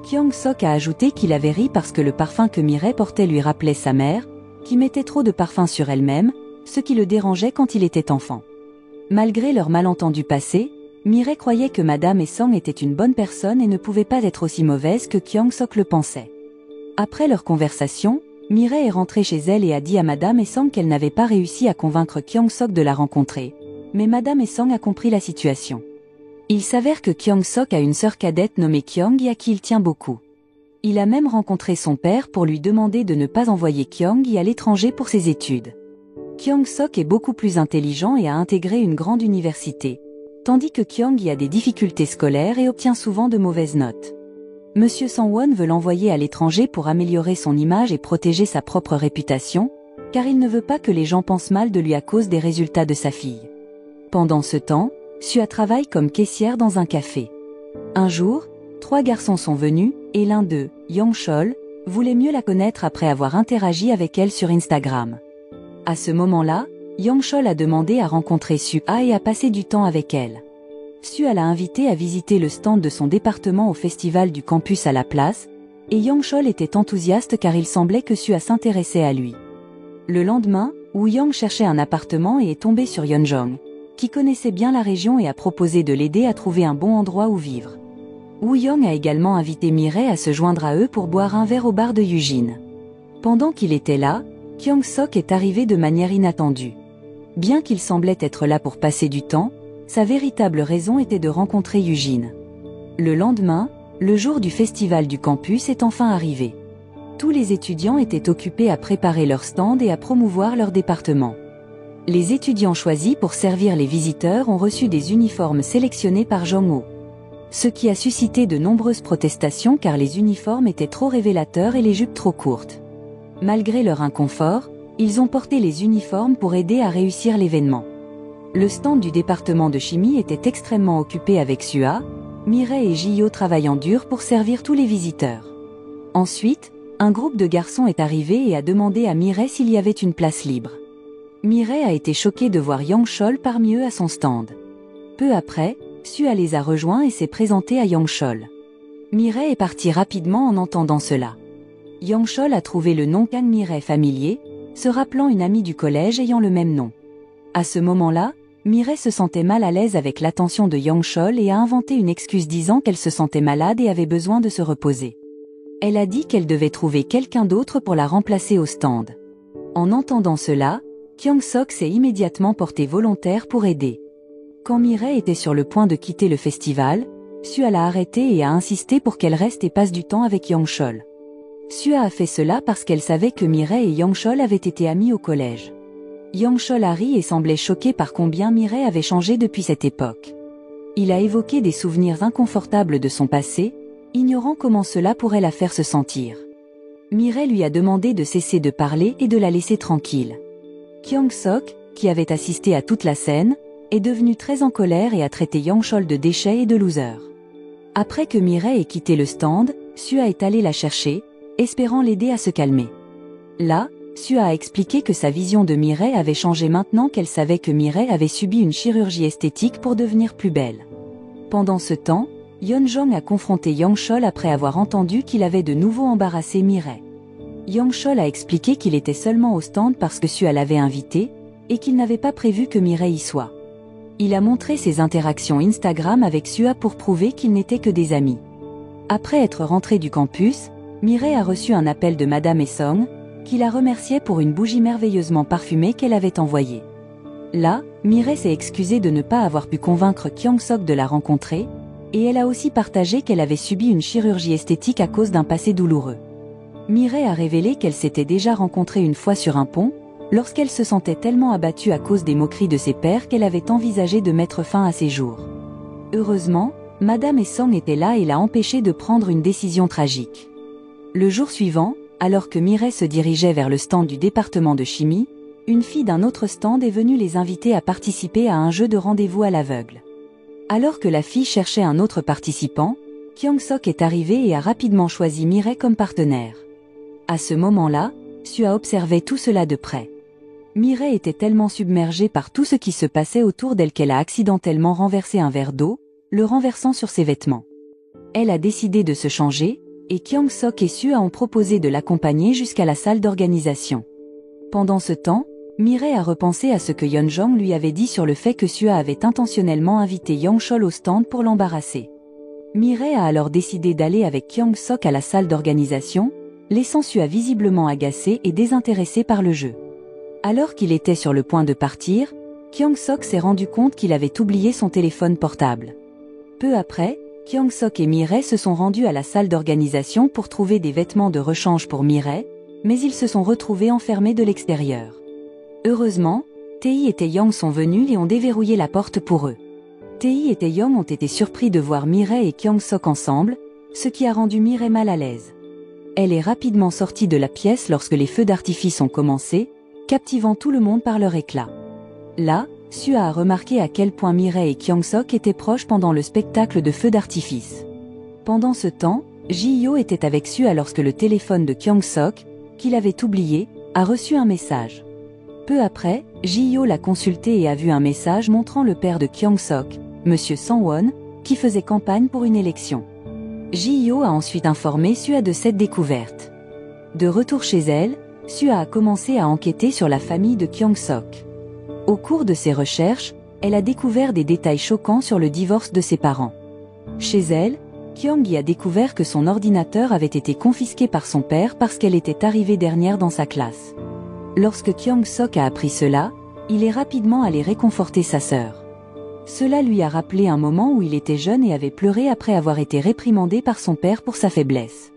Kyung-Sok a ajouté qu'il avait ri parce que le parfum que Mireille portait lui rappelait sa mère, qui mettait trop de parfum sur elle-même, ce qui le dérangeait quand il était enfant. Malgré leur malentendu passé, Mireille croyait que Madame Esong était une bonne personne et ne pouvait pas être aussi mauvaise que Kyung-Sok le pensait. Après leur conversation, Mireille est rentrée chez elle et a dit à Madame Esong qu'elle n'avait pas réussi à convaincre Kyung-Sok de la rencontrer, mais Madame Esong a compris la situation. Il s'avère que Kyung-Sok a une sœur cadette nommée Kyung et à qui il tient beaucoup. Il a même rencontré son père pour lui demander de ne pas envoyer Kyung à l'étranger pour ses études. Kyung-Sok est beaucoup plus intelligent et a intégré une grande université, tandis que Kyung a des difficultés scolaires et obtient souvent de mauvaises notes. Monsieur Sang-won veut l'envoyer à l'étranger pour améliorer son image et protéger sa propre réputation, car il ne veut pas que les gens pensent mal de lui à cause des résultats de sa fille. Pendant ce temps, Sua travaille comme caissière dans un café. Un jour, 3 garçons sont venus, et l'un d'eux, Yang Chol, voulait mieux la connaître après avoir interagi avec elle sur Instagram. À ce moment-là, Yang Chol a demandé à rencontrer Sua et à passer du temps avec elle. Sua l'a invité à visiter le stand de son département au festival du campus à la place, et Yang Chol était enthousiaste car il semblait que Sua s'intéressait à lui. Le lendemain, Woo Young cherchait un appartement et est tombé sur Yeonjong, qui connaissait bien la région et a proposé de l'aider à trouver un bon endroit où vivre. Woo Young a également invité Mireille à se joindre à eux pour boire un verre au bar de Yujin. Pendant qu'il était là, Kyung Sok est arrivé de manière inattendue. Bien qu'il semblait être là pour passer du temps, sa véritable raison était de rencontrer Yujin. Le lendemain, le jour du festival du campus est enfin arrivé. Tous les étudiants étaient occupés à préparer leur stand et à promouvoir leur département. Les étudiants choisis pour servir les visiteurs ont reçu des uniformes sélectionnés par Jong-ho. Ce qui a suscité de nombreuses protestations car les uniformes étaient trop révélateurs et les jupes trop courtes. Malgré leur inconfort, ils ont porté les uniformes pour aider à réussir l'événement. Le stand du département de chimie était extrêmement occupé avec Sua, Mireille et Ji-Yo travaillant dur pour servir tous les visiteurs. Ensuite, un groupe de garçons est arrivé et a demandé à Mireille s'il y avait une place libre. Mireille a été choquée de voir Yang Chol parmi eux à son stand. Peu après, Sua les a rejoints et s'est présenté à Yang Chol. Mireille est partie rapidement en entendant cela. Yang Chol a trouvé le nom Kang Mireille familier, se rappelant une amie du collège ayant le même nom. À ce moment-là, Mireille se sentait mal à l'aise avec l'attention de Yang Chol et a inventé une excuse disant qu'elle se sentait malade et avait besoin de se reposer. Elle a dit qu'elle devait trouver quelqu'un d'autre pour la remplacer au stand. En entendant cela, Kyung Sok s'est immédiatement porté volontaire pour aider. Quand Mireille était sur le point de quitter le festival, Sua l'a arrêtée et a insisté pour qu'elle reste et passe du temps avec Yang Chol. Sua a fait cela parce qu'elle savait que Mireille et Yang Chol avaient été amis au collège. Yang Chol a ri et semblait choqué par combien Mireille avait changé depuis cette époque. Il a évoqué des souvenirs inconfortables de son passé, ignorant comment cela pourrait la faire se sentir. Mireille lui a demandé de cesser de parler et de la laisser tranquille. Kyung Sok, qui avait assisté à toute la scène, est devenu très en colère et a traité Yang Chol de déchet et de loser. Après que Mireille ait quitté le stand, Sua est allé la chercher, espérant l'aider à se calmer. Là, Sua a expliqué que sa vision de Mireille avait changé maintenant qu'elle savait que Mireille avait subi une chirurgie esthétique pour devenir plus belle. Pendant ce temps, Yeonjong a confronté Yang Chol après avoir entendu qu'il avait de nouveau embarrassé Mireille. Yang Chol a expliqué qu'il était seulement au stand parce que Sua l'avait invité, et qu'il n'avait pas prévu que Mireille y soit. Il a montré ses interactions Instagram avec Sua pour prouver qu'ils n'étaient que des amis. Après être rentré du campus, Mireille a reçu un appel de Madame Essong, qui la remerciait pour une bougie merveilleusement parfumée qu'elle avait envoyée. Là, Mireille s'est excusée de ne pas avoir pu convaincre Kyung Sok de la rencontrer, et elle a aussi partagé qu'elle avait subi une chirurgie esthétique à cause d'un passé douloureux. Mireille a révélé qu'elle s'était déjà rencontrée une fois sur un pont, lorsqu'elle se sentait tellement abattue à cause des moqueries de ses pairs qu'elle avait envisagé de mettre fin à ses jours. Heureusement, Madame Essong était là et l'a empêchée de prendre une décision tragique. Le jour suivant, alors que Mireille se dirigeait vers le stand du département de chimie, une fille d'un autre stand est venue les inviter à participer à un jeu de rendez-vous à l'aveugle. Alors que la fille cherchait un autre participant, Kyung Sok est arrivé et a rapidement choisi Mireille comme partenaire. À ce moment-là, Sua observait tout cela de près. Mireille était tellement submergée par tout ce qui se passait autour d'elle qu'elle a accidentellement renversé un verre d'eau, le renversant sur ses vêtements. Elle a décidé de se changer, et Kyung Sok et Sua ont proposé de l'accompagner jusqu'à la salle d'organisation. Pendant ce temps, Mireille a repensé à ce que Yeonjong lui avait dit sur le fait que Sua avait intentionnellement invité Yang Chol au stand pour l'embarrasser. Mireille a alors décidé d'aller avec Kyung Sok à la salle d'organisation, laissant Sua visiblement agacé et désintéressé par le jeu. Alors qu'il était sur le point de partir, Kyung Sok s'est rendu compte qu'il avait oublié son téléphone portable. Peu après, Kyung Sok et Mireille se sont rendus à la salle d'organisation pour trouver des vêtements de rechange pour Mireille, mais ils se sont retrouvés enfermés de l'extérieur. Heureusement, Tae et Taeyang sont venus et ont déverrouillé la porte pour eux. Tae et Taeyang ont été surpris de voir Mireille et Kyung Sok ensemble, ce qui a rendu Mireille mal à l'aise. Elle est rapidement sortie de la pièce lorsque les feux d'artifice ont commencé, captivant tout le monde par leur éclat. Là, Sua a remarqué à quel point Mireille et Kyung Sok étaient proches pendant le spectacle de feux d'artifice. Pendant ce temps, Ji-Yo était avec Sua lorsque le téléphone de Kyung Sok, qu'il avait oublié, a reçu un message. Peu après, Ji-hyo l'a consulté et a vu un message montrant le père de Kyung-sok, Monsieur Sang-won, qui faisait campagne pour une élection. Ji-hyo a ensuite informé Sua de cette découverte. De retour chez elle, Sua a commencé à enquêter sur la famille de Kyung-sok. Au cours de ses recherches, elle a découvert des détails choquants sur le divorce de ses parents. Chez elle, Kyung-hee a découvert que son ordinateur avait été confisqué par son père parce qu'elle était arrivée dernière dans sa classe. Lorsque Kyung-sok a appris cela, il est rapidement allé réconforter sa sœur. Cela lui a rappelé un moment où il était jeune et avait pleuré après avoir été réprimandé par son père pour sa faiblesse.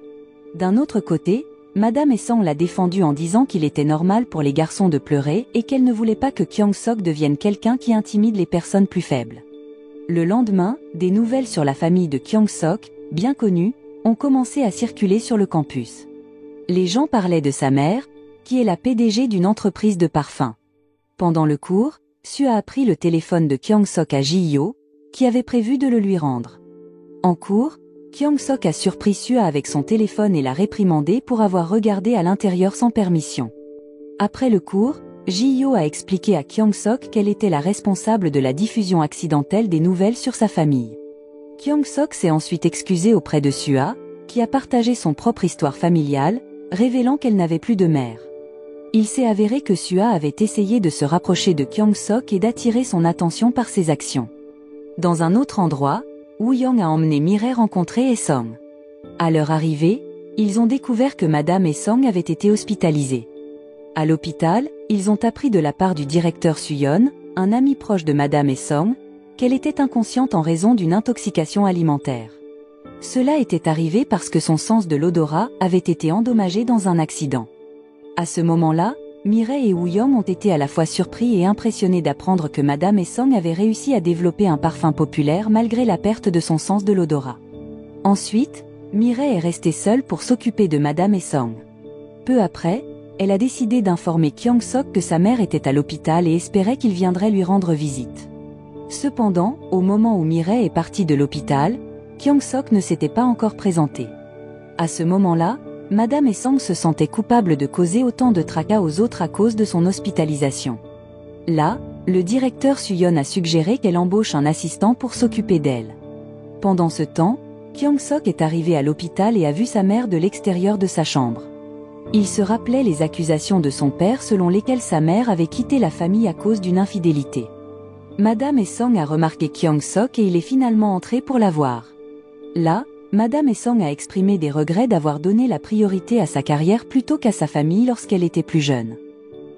D'un autre côté, Madame Esang l'a défendu en disant qu'il était normal pour les garçons de pleurer et qu'elle ne voulait pas que Kyung-sok devienne quelqu'un qui intimide les personnes plus faibles. Le lendemain, des nouvelles sur la famille de Kyung-sok, bien connue, ont commencé à circuler sur le campus. Les gens parlaient de sa mère, qui est la PDG d'une entreprise de parfums. Pendant le cours, Sua a pris le téléphone de Kyung-sok à Ji-hyo, qui avait prévu de le lui rendre. En cours, Kyung-sok a surpris Sua avec son téléphone et l'a réprimandé pour avoir regardé à l'intérieur sans permission. Après le cours, Ji-hyo a expliqué à Kyung-sok qu'elle était la responsable de la diffusion accidentelle des nouvelles sur sa famille. Kyung-sok s'est ensuite excusé auprès de Sua, qui a partagé son propre histoire familiale, révélant qu'elle n'avait plus de mère. Il s'est avéré que Sua avait essayé de se rapprocher de Kyung-sok et d'attirer son attention par ses actions. Dans un autre endroit, Woo-young a emmené Mireille rencontrer Esong. À leur arrivée, ils ont découvert que Madame Esong avait été hospitalisée. À l'hôpital, ils ont appris de la part du directeur Suyeon, un ami proche de Madame Esong, qu'elle était inconsciente en raison d'une intoxication alimentaire. Cela était arrivé parce que son sens de l'odorat avait été endommagé dans un accident. À ce moment-là, Mireille et Woo-young ont été à la fois surpris et impressionnés d'apprendre que Madame Esong avait réussi à développer un parfum populaire malgré la perte de son sens de l'odorat. Ensuite, Mireille est restée seule pour s'occuper de Madame Esong. Peu après, elle a décidé d'informer Kyung-sok que sa mère était à l'hôpital et espérait qu'il viendrait lui rendre visite. Cependant, au moment où Mireille est partie de l'hôpital, Kyung-sok ne s'était pas encore présenté. À ce moment-là, Madame Esong se sentait coupable de causer autant de tracas aux autres à cause de son hospitalisation. Là, le directeur Suyeon a suggéré qu'elle embauche un assistant pour s'occuper d'elle. Pendant ce temps, Kyung-sok est arrivé à l'hôpital et a vu sa mère de l'extérieur de sa chambre. Il se rappelait les accusations de son père selon lesquelles sa mère avait quitté la famille à cause d'une infidélité. Madame Esong a remarqué Kyung-sok et il est finalement entré pour la voir. Là, Madame Esong a exprimé des regrets d'avoir donné la priorité à sa carrière plutôt qu'à sa famille lorsqu'elle était plus jeune.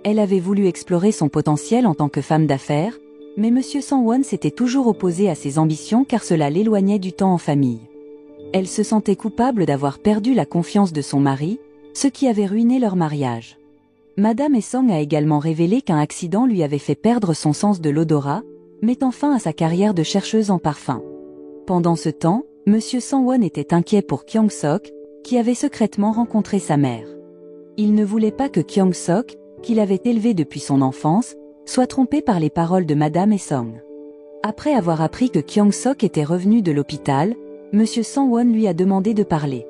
Elle avait voulu explorer son potentiel en tant que femme d'affaires, mais Monsieur Sang-won s'était toujours opposé à ses ambitions car cela l'éloignait du temps en famille. Elle se sentait coupable d'avoir perdu la confiance de son mari, ce qui avait ruiné leur mariage. Madame Esong a également révélé qu'un accident lui avait fait perdre son sens de l'odorat, mettant fin à sa carrière de chercheuse en parfum. Pendant ce temps, Monsieur Sang-won était inquiet pour Kyung-sok, qui avait secrètement rencontré sa mère. Il ne voulait pas que Kyung-sok, qu'il avait élevé depuis son enfance, soit trompé par les paroles de Madame Esong. Après avoir appris que Kyung-sok était revenu de l'hôpital, Monsieur Sang-won lui a demandé de parler.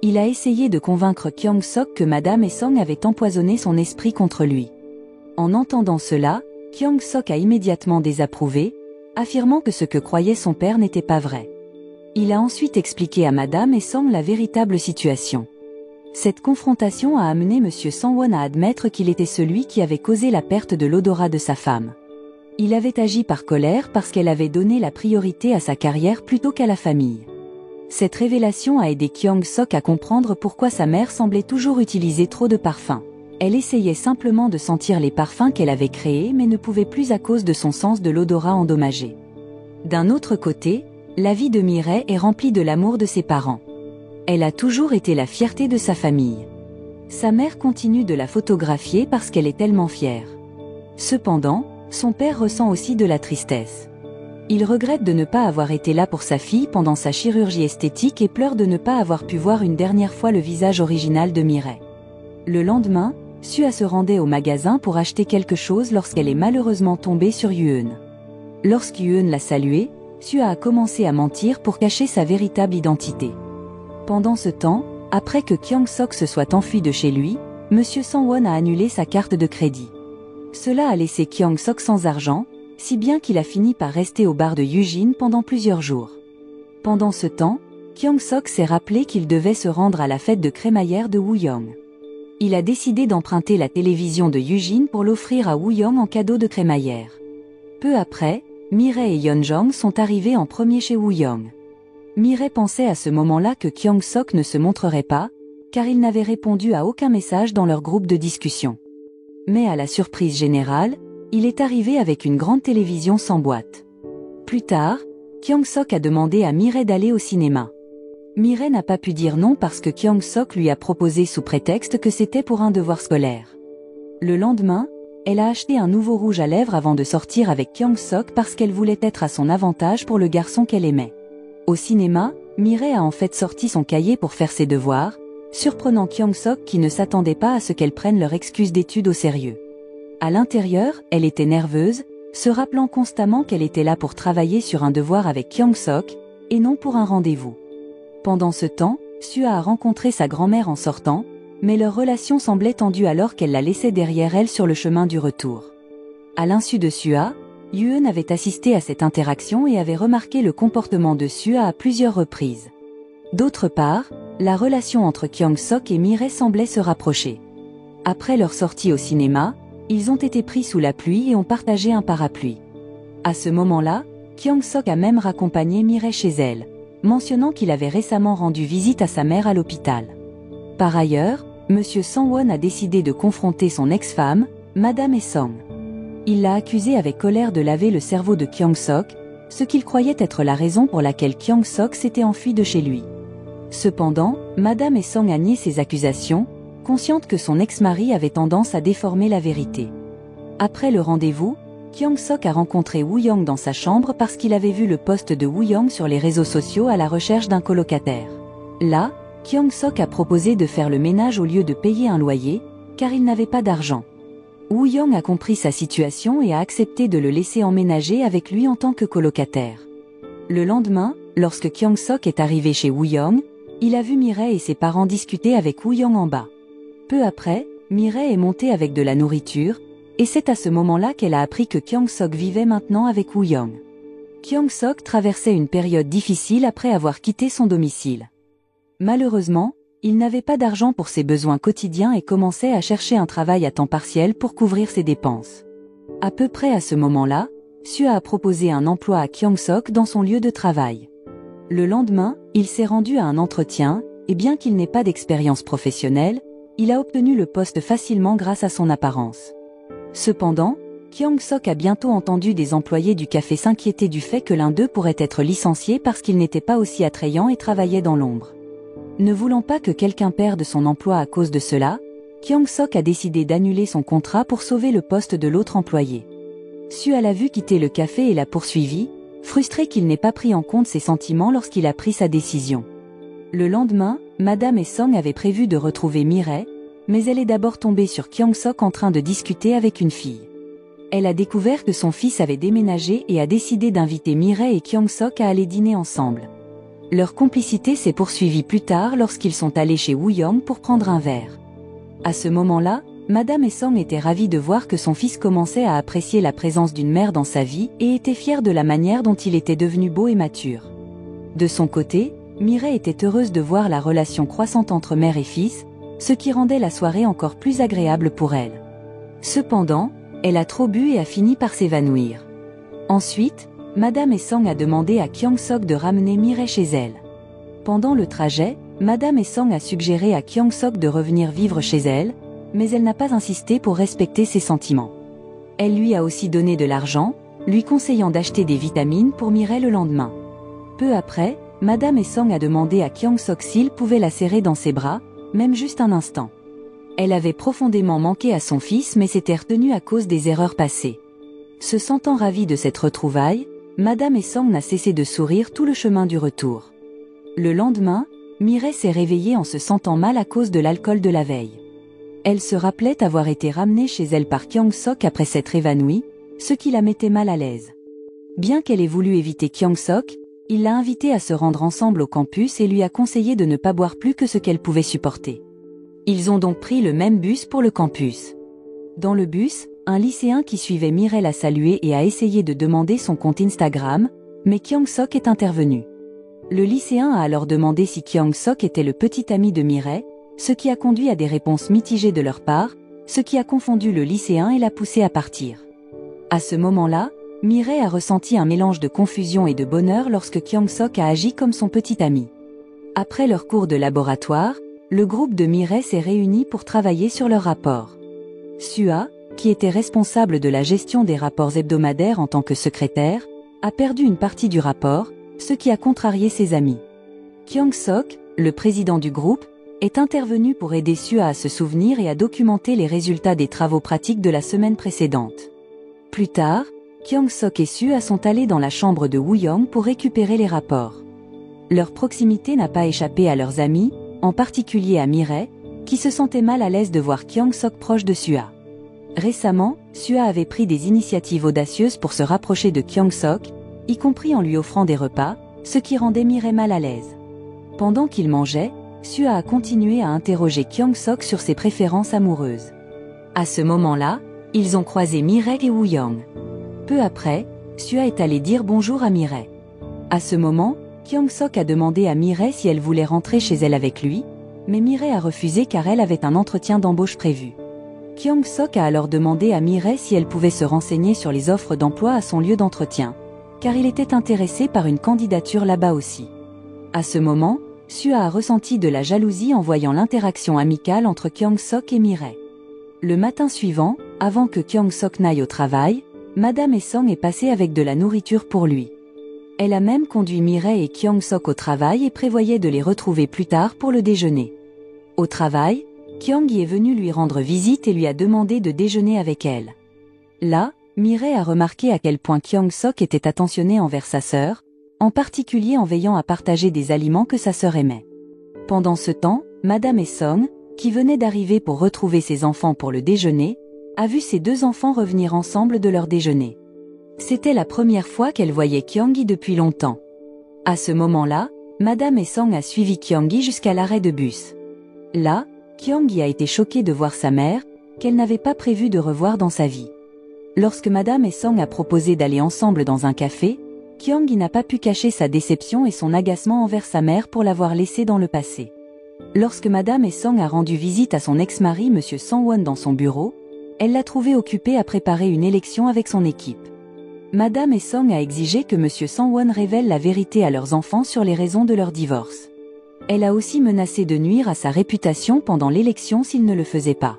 Il a essayé de convaincre Kyung-sok que Madame Esong avait empoisonné son esprit contre lui. En entendant cela, Kyung-sok a immédiatement désapprouvé, affirmant que ce que croyait son père n'était pas vrai. Il a ensuite expliqué à Madame Esong la véritable situation. Cette confrontation a amené Monsieur Sang-won à admettre qu'il était celui qui avait causé la perte de l'odorat de sa femme. Il avait agi par colère parce qu'elle avait donné la priorité à sa carrière plutôt qu'à la famille. Cette révélation a aidé Kyung-sok à comprendre pourquoi sa mère semblait toujours utiliser trop de parfums. Elle essayait simplement de sentir les parfums qu'elle avait créés mais ne pouvait plus à cause de son sens de l'odorat endommagé. D'un autre côté, la vie de Mireille est remplie de l'amour de ses parents. Elle a toujours été la fierté de sa famille. Sa mère continue de la photographier parce qu'elle est tellement fière. Cependant, son père ressent aussi de la tristesse. Il regrette de ne pas avoir été là pour sa fille pendant sa chirurgie esthétique et pleure de ne pas avoir pu voir une dernière fois le visage original de Mireille. Le lendemain, Sua se rendait au magasin pour acheter quelque chose lorsqu'elle est malheureusement tombée sur Yoon. Lorsque Yoon l'a saluée, Sua a commencé à mentir pour cacher sa véritable identité. Pendant ce temps, après que Kyung-sok se soit enfui de chez lui, Monsieur Sang-won a annulé sa carte de crédit. Cela a laissé Kyung-sok sans argent, si bien qu'il a fini par rester au bar de Yujin pendant plusieurs jours. Pendant ce temps, Kyung-sok s'est rappelé qu'il devait se rendre à la fête de crémaillère de Woo-young. Il a décidé d'emprunter la télévision de Yujin pour l'offrir à Woo-young en cadeau de crémaillère. Peu après, Mireille et Yeonjong sont arrivés en premier chez Woo-young. Mireille pensait à ce moment-là que Kyung-sok ne se montrerait pas, car il n'avait répondu à aucun message dans leur groupe de discussion. Mais à la surprise générale, il est arrivé avec une grande télévision sans boîte. Plus tard, Kyung-sok a demandé à Mireille d'aller au cinéma. Mireille n'a pas pu dire non parce que Kyung-sok lui a proposé sous prétexte que c'était pour un devoir scolaire. Le lendemain, elle a acheté un nouveau rouge à lèvres avant de sortir avec Kyung-sok parce qu'elle voulait être à son avantage pour le garçon qu'elle aimait. Au cinéma, Mireille a en fait sorti son cahier pour faire ses devoirs, surprenant Kyung-sok qui ne s'attendait pas à ce qu'elle prenne leur excuse d'études au sérieux. À l'intérieur, elle était nerveuse, se rappelant constamment qu'elle était là pour travailler sur un devoir avec Kyung-sok, et non pour un rendez-vous. Pendant ce temps, Sua a rencontré sa grand-mère en sortant, mais leur relation semblait tendue alors qu'elle la laissait derrière elle sur le chemin du retour. À l'insu de Sua, Yeon avait assisté à cette interaction et avait remarqué le comportement de Sua à plusieurs reprises. D'autre part, la relation entre Kyung-sok et Mireille semblait se rapprocher. Après leur sortie au cinéma, ils ont été pris sous la pluie et ont partagé un parapluie. À ce moment-là, Kyung-sok a même raccompagné Mireille chez elle, mentionnant qu'il avait récemment rendu visite à sa mère à l'hôpital. Par ailleurs, Monsieur Sang-won a décidé de confronter son ex-femme, Madame Esong. Il l'a accusée avec colère de laver le cerveau de Kyung-sok, ce qu'il croyait être la raison pour laquelle Kyung-sok s'était enfui de chez lui. Cependant, Madame Esong a nié ces accusations, consciente que son ex-mari avait tendance à déformer la vérité. Après le rendez-vous, Kyung-sok a rencontré Woo-young dans sa chambre parce qu'il avait vu le post de Woo-young sur les réseaux sociaux à la recherche d'un colocataire. Là, Kyung-sok a proposé de faire le ménage au lieu de payer un loyer, car il n'avait pas d'argent. Woo-young a compris sa situation et a accepté de le laisser emménager avec lui en tant que colocataire. Le lendemain, lorsque Kyung-sok est arrivé chez Woo-young, il a vu Mireille et ses parents discuter avec Woo-young en bas. Peu après, Mireille est montée avec de la nourriture, et c'est à ce moment-là qu'elle a appris que Kyung-sok vivait maintenant avec Woo-young. Kyung-sok traversait une période difficile après avoir quitté son domicile. Malheureusement, il n'avait pas d'argent pour ses besoins quotidiens et commençait à chercher un travail à temps partiel pour couvrir ses dépenses. À peu près à ce moment-là, Sua a proposé un emploi à Kyung-sok dans son lieu de travail. Le lendemain, il s'est rendu à un entretien, et bien qu'il n'ait pas d'expérience professionnelle, il a obtenu le poste facilement grâce à son apparence. Cependant, Kyung-sok a bientôt entendu des employés du café s'inquiéter du fait que l'un d'eux pourrait être licencié parce qu'il n'était pas aussi attrayant et travaillait dans l'ombre. Ne voulant pas que quelqu'un perde son emploi à cause de cela, Kyung-sok a décidé d'annuler son contrat pour sauver le poste de l'autre employé. Sua l'a vu quitter le café et l'a poursuivi, frustré qu'il n'ait pas pris en compte ses sentiments lorsqu'il a pris sa décision. Le lendemain, Madame Esong avait prévu de retrouver Mireille, mais elle est d'abord tombée sur Kyung-sok en train de discuter avec une fille. Elle a découvert que son fils avait déménagé et a décidé d'inviter Mireille et Kyung-sok à aller dîner ensemble. Leur complicité s'est poursuivie plus tard lorsqu'ils sont allés chez Woo-young pour prendre un verre. À ce moment-là, Madame Esong était ravie de voir que son fils commençait à apprécier la présence d'une mère dans sa vie et était fière de la manière dont il était devenu beau et mature. De son côté, Mireille était heureuse de voir la relation croissante entre mère et fils, ce qui rendait la soirée encore plus agréable pour elle. Cependant, elle a trop bu et a fini par s'évanouir. Ensuite, Madame Esong a demandé à Kyung-sok de ramener Mireille chez elle. Pendant le trajet, Madame Esong a suggéré à Kyung-sok de revenir vivre chez elle, mais elle n'a pas insisté pour respecter ses sentiments. Elle lui a aussi donné de l'argent, lui conseillant d'acheter des vitamines pour Mireille le lendemain. Peu après, Madame Esong a demandé à Kyung-sok s'il pouvait la serrer dans ses bras, même juste un instant. Elle avait profondément manqué à son fils mais s'était retenue à cause des erreurs passées. Se sentant ravie de cette retrouvaille, Madame Esong n'a cessé de sourire tout le chemin du retour. Le lendemain, Mireille s'est réveillée en se sentant mal à cause de l'alcool de la veille. Elle se rappelait avoir été ramenée chez elle par Kyung-sok après s'être évanouie, ce qui la mettait mal à l'aise. Bien qu'elle ait voulu éviter Kyung-sok, il l'a invitée à se rendre ensemble au campus et lui a conseillé de ne pas boire plus que ce qu'elle pouvait supporter. Ils ont donc pris le même bus pour le campus. Dans le bus, Un lycéen qui suivait Mireille l'a salué et a essayé de demander son compte Instagram, mais Kyung-sok est intervenu. Le lycéen a alors demandé si Kyung-sok était le petit ami de Mireille, ce qui a conduit à des réponses mitigées de leur part, ce qui a confondu le lycéen et l'a poussé à partir. À ce moment-là, Mireille a ressenti un mélange de confusion et de bonheur lorsque Kyung-sok a agi comme son petit ami. Après leur cours de laboratoire, le groupe de Mireille s'est réuni pour travailler sur leur rapport. Sua, qui était responsable de la gestion des rapports hebdomadaires en tant que secrétaire, a perdu une partie du rapport, ce qui a contrarié ses amis. Kyung-sok, le président du groupe, est intervenu pour aider Sua à se souvenir et à documenter les résultats des travaux pratiques de la semaine précédente. Plus tard, Kyung-sok et Sua sont allés dans la chambre de Woo-young pour récupérer les rapports. Leur proximité n'a pas échappé à leurs amis, en particulier à Mireille, qui se sentait mal à l'aise de voir Kyung-sok proche de Sua. Récemment, Sua avait pris des initiatives audacieuses pour se rapprocher de Kyung-sok, y compris en lui offrant des repas, ce qui rendait Mireille mal à l'aise. Pendant qu'il mangeait, Sua a continué à interroger Kyung-sok sur ses préférences amoureuses. À ce moment-là, ils ont croisé Mireille et Woo-young. Peu après, Sua est allé dire bonjour à Mireille. À ce moment, Kyung-sok a demandé à Mireille si elle voulait rentrer chez elle avec lui, mais Mireille a refusé car elle avait un entretien d'embauche prévu. Kyung-sok a alors demandé à Mireille si elle pouvait se renseigner sur les offres d'emploi à son lieu d'entretien, car il était intéressé par une candidature là-bas aussi. À ce moment, Sua a ressenti de la jalousie en voyant l'interaction amicale entre Kyung-sok et Mireille. Le matin suivant, avant que Kyung-sok n'aille au travail, Madame Esong est passée avec de la nourriture pour lui. Elle a même conduit Mireille et Kyung-sok au travail et prévoyait de les retrouver plus tard pour le déjeuner. Au travail, Kyung-gi est venu lui rendre visite et lui a demandé de déjeuner avec elle. Là, Mireille a remarqué à quel point Kyung-sok était attentionné envers sa sœur, en particulier en veillant à partager des aliments que sa sœur aimait. Pendant ce temps, Madame Esong, qui venait d'arriver pour retrouver ses enfants pour le déjeuner, a vu ses deux enfants revenir ensemble de leur déjeuner. C'était la première fois qu'elle voyait Kyung-gi depuis longtemps. À ce moment-là, Madame Esong a suivi Kyung-gi jusqu'à l'arrêt de bus. Là, Kyung-gi a été choquée de voir sa mère, qu'elle n'avait pas prévu de revoir dans sa vie. Lorsque Madame Esong a proposé d'aller ensemble dans un café, Kyung-gi n'a pas pu cacher sa déception et son agacement envers sa mère pour l'avoir laissée dans le passé. Lorsque Madame Esong a rendu visite à son ex-mari Monsieur Sang-won dans son bureau, elle l'a trouvé occupé à préparer une élection avec son équipe. Madame Esong a exigé que Monsieur Sang-won révèle la vérité à leurs enfants sur les raisons de leur divorce. Elle a aussi menacé de nuire à sa réputation pendant l'élection s'il ne le faisait pas.